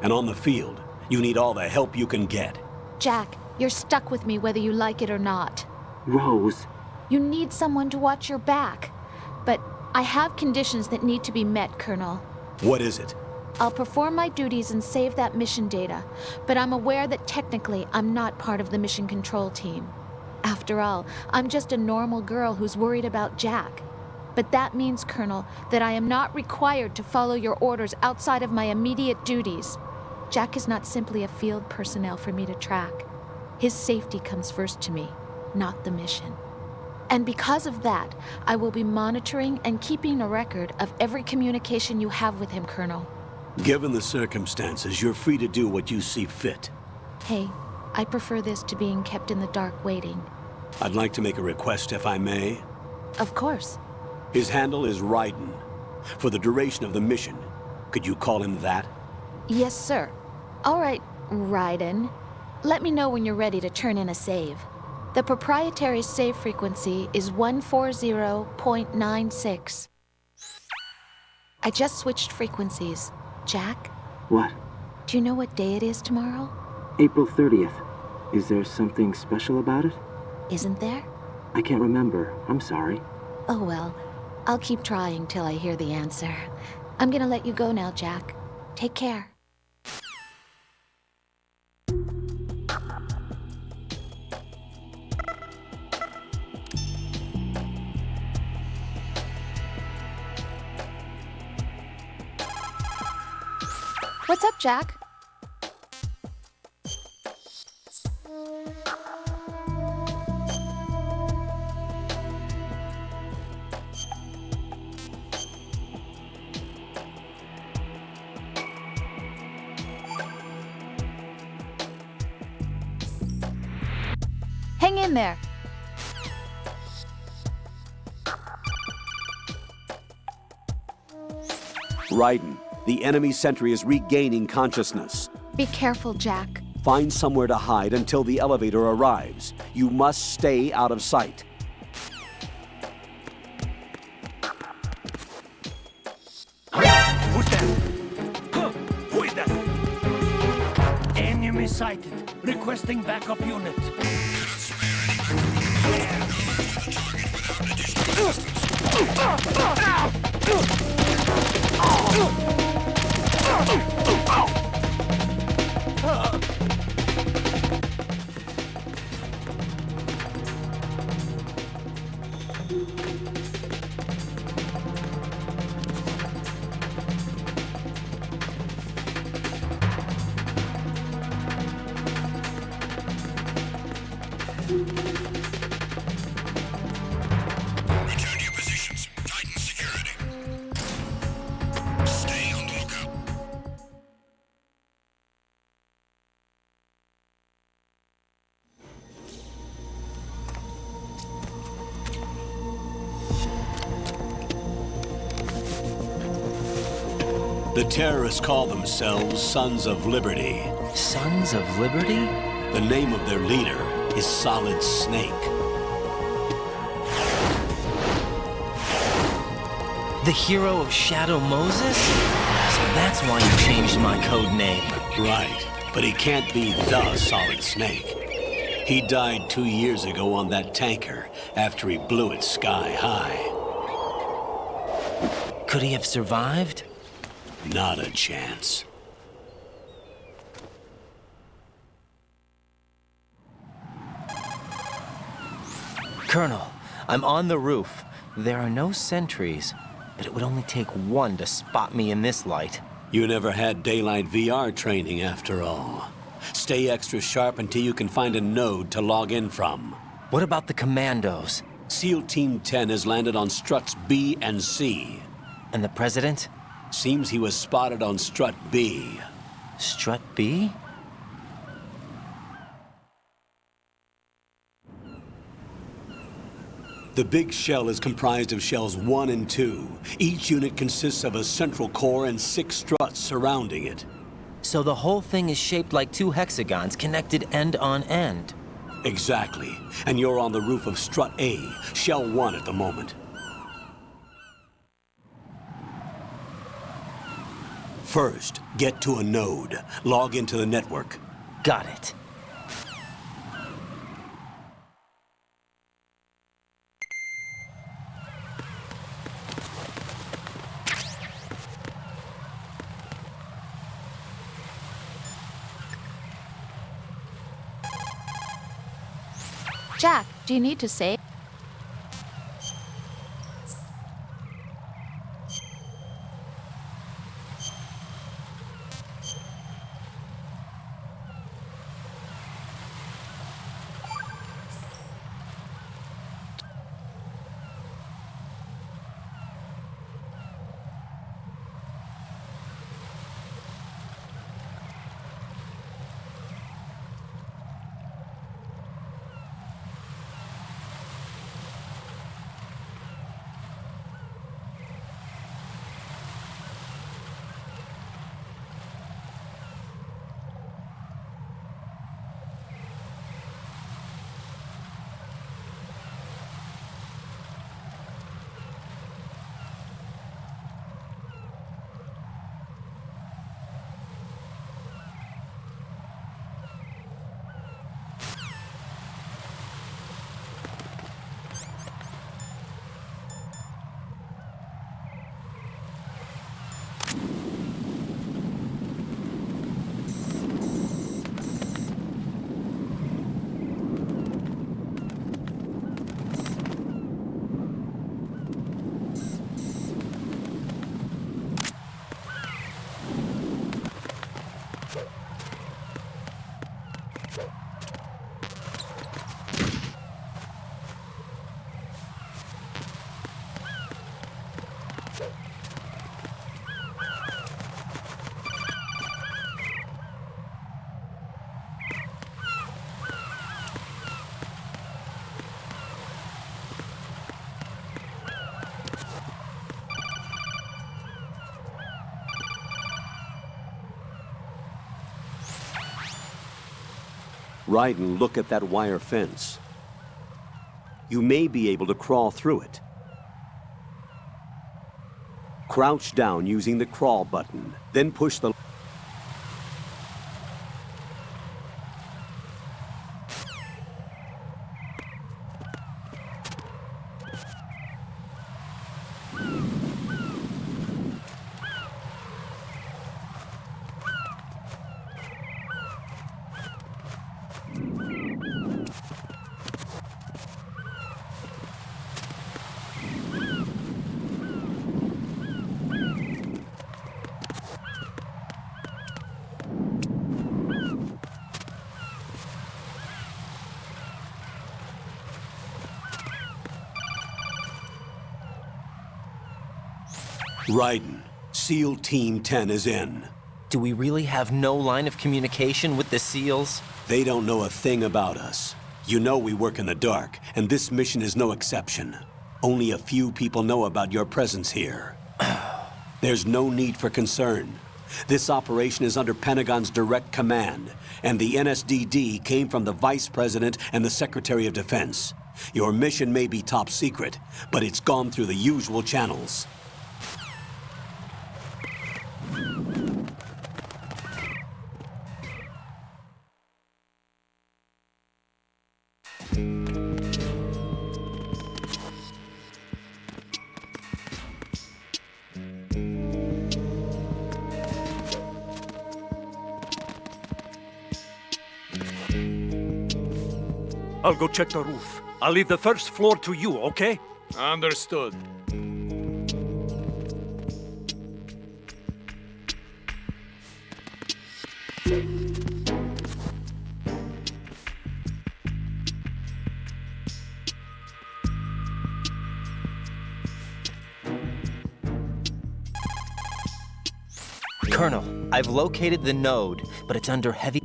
And on the field, you need all the help you can get. Jack, you're stuck with me whether you like it or not. Rose. You need someone to watch your back. But I have conditions that need to be met, Colonel. What is it? I'll perform my duties and save that mission data, but I'm aware that technically I'm not part of the mission control team. After all, I'm just a normal girl who's worried about Jack. But that means, Colonel, that I am not required to follow your orders outside of my immediate duties. Jack is not simply a field personnel for me to track. His safety comes first to me, not the mission. And because of that, I will be monitoring and keeping a record of every communication you have with him, Colonel. Given the circumstances, you're free to do what you see fit. Hey, I prefer this to being kept in the dark waiting. I'd like to make a request, if I may. Of course. His handle is Raiden. For the duration of the mission, could you call him that? Yes, sir. All right, Raiden. Let me know when you're ready to turn in a save. The proprietary save frequency is 140.96. I just switched frequencies. Jack? What? Do you know what day it is tomorrow? April 30th. Is there something special about it? Isn't there? I can't remember. I'm sorry. Oh well, I'll keep trying till I hear the answer. I'm gonna let you go now, Jack. Take care. What's up, Jack? Hang in there. Raiden, the enemy sentry is regaining consciousness. Be careful, Jack. Find somewhere to hide until the elevator arrives. You must stay out of sight. Who's that? Who is that? Enemy sighted. Requesting backup unit. Return to your positions. Tighten security. Stay on the lookout. The terrorists call themselves Sons of Liberty. Sons of Liberty? The name of their leader is Solid Snake. The hero of Shadow Moses? So that's why you changed my code name. Right, but he can't be the Solid Snake. He died 2 years ago on that tanker after he blew it sky high. Could he have survived? Not a chance. Colonel, I'm on the roof. There are no sentries, but it would only take one to spot me in this light. You never had daylight VR training after all. Stay extra sharp until you can find a node to log in from. What about the commandos? SEAL Team 10 has landed on struts B and C. And the president? Seems he was spotted on strut B. Strut B? The Big Shell is comprised of shells 1 and 2. Each unit consists of a central core and 6 struts surrounding it. So the whole thing is shaped like 2 hexagons connected end on end. Exactly. And you're on the roof of strut A, shell 1 at the moment. First, get to a node. Log into the network. Got it. Jack, do you need to save? Raiden, look at that wire fence. You may be able to crawl through it. Crouch down using the crawl button, then push the... Raiden, SEAL Team 10 is in. Do we really have no line of communication with the SEALs? They don't know a thing about us. You know we work in the dark, and this mission is no exception. Only a few people know about your presence here. There's no need for concern. This operation is under Pentagon's direct command, and the NSDD came from the Vice President and the Secretary of Defense. Your mission may be top secret, but it's gone through the usual channels. I'll go check the roof. I'll leave the first floor to you, okay? Understood. Colonel, I've located the node, but it's under heavy...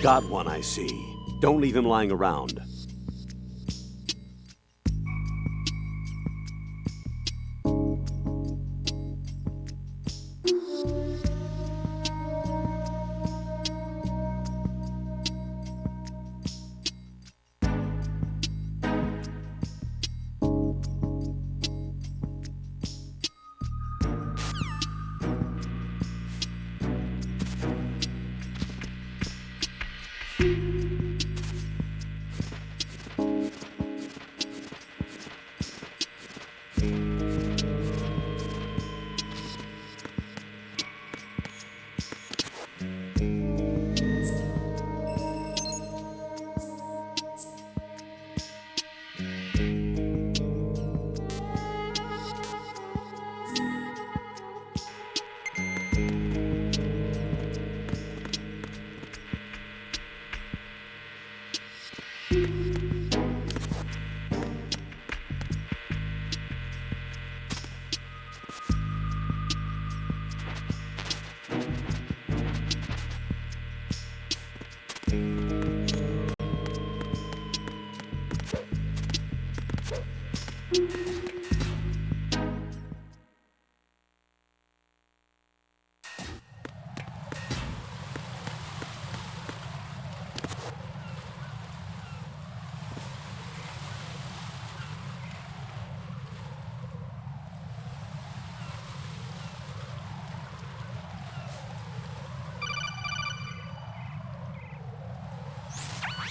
Got one, I see. Don't leave him lying around.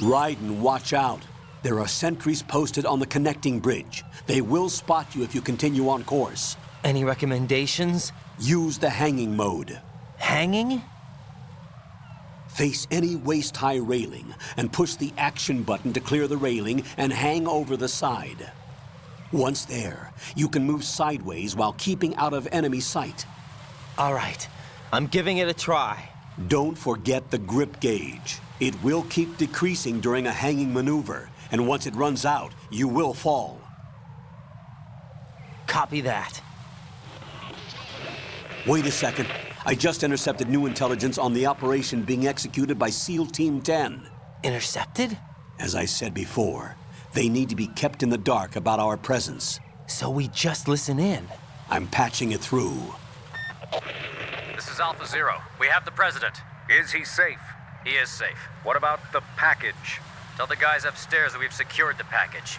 Raiden, watch out. There are sentries posted on the connecting bridge. They will spot you if you continue on course. Any recommendations? Use the hanging mode. Hanging? Face any waist-high railing and push the action button to clear the railing and hang over the side. Once there, you can move sideways while keeping out of enemy sight. All right. I'm giving it a try. Don't forget the grip gauge. It will keep decreasing during a hanging maneuver, and once it runs out, you will fall. Copy that. Wait a second. I just intercepted new intelligence on the operation being executed by SEAL Team 10. Intercepted? As I said before, they need to be kept in the dark about our presence. So we just listen in. I'm patching it through. This is Alpha Zero. We have the president. Is he safe? He is safe. What about the package? Tell the guys upstairs that we've secured the package.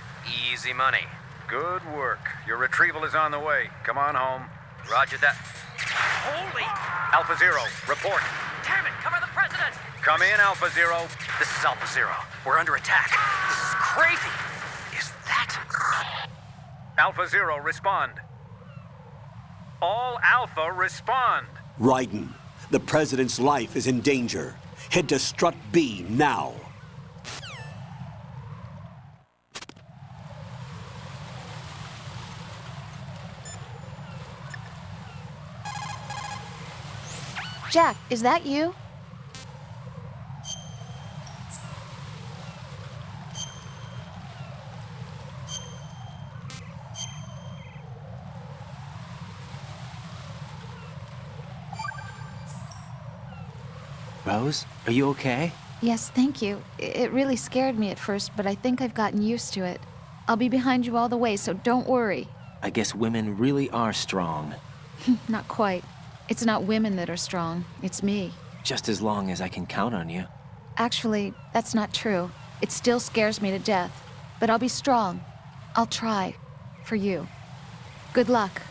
Easy money. Good work. Your retrieval is on the way. Come on home. Roger that. Holy! Alpha Zero, report. Damn it, cover the president! Come in, Alpha Zero. This is Alpha Zero. We're under attack. This is crazy. Is that... Alpha Zero, respond. All Alpha, respond. Raiden, the president's life is in danger. Head to Strut B now. Jack, is that you? Rose, are you okay? Yes, thank you. It really scared me at first, but I think I've gotten used to it. I'll be behind you all the way, so don't worry. I guess women really are strong. Not quite. It's not women that are strong, it's me. Just as long as I can count on you. Actually, that's not true. It still scares me to death. But I'll be strong. I'll try. For you. Good luck.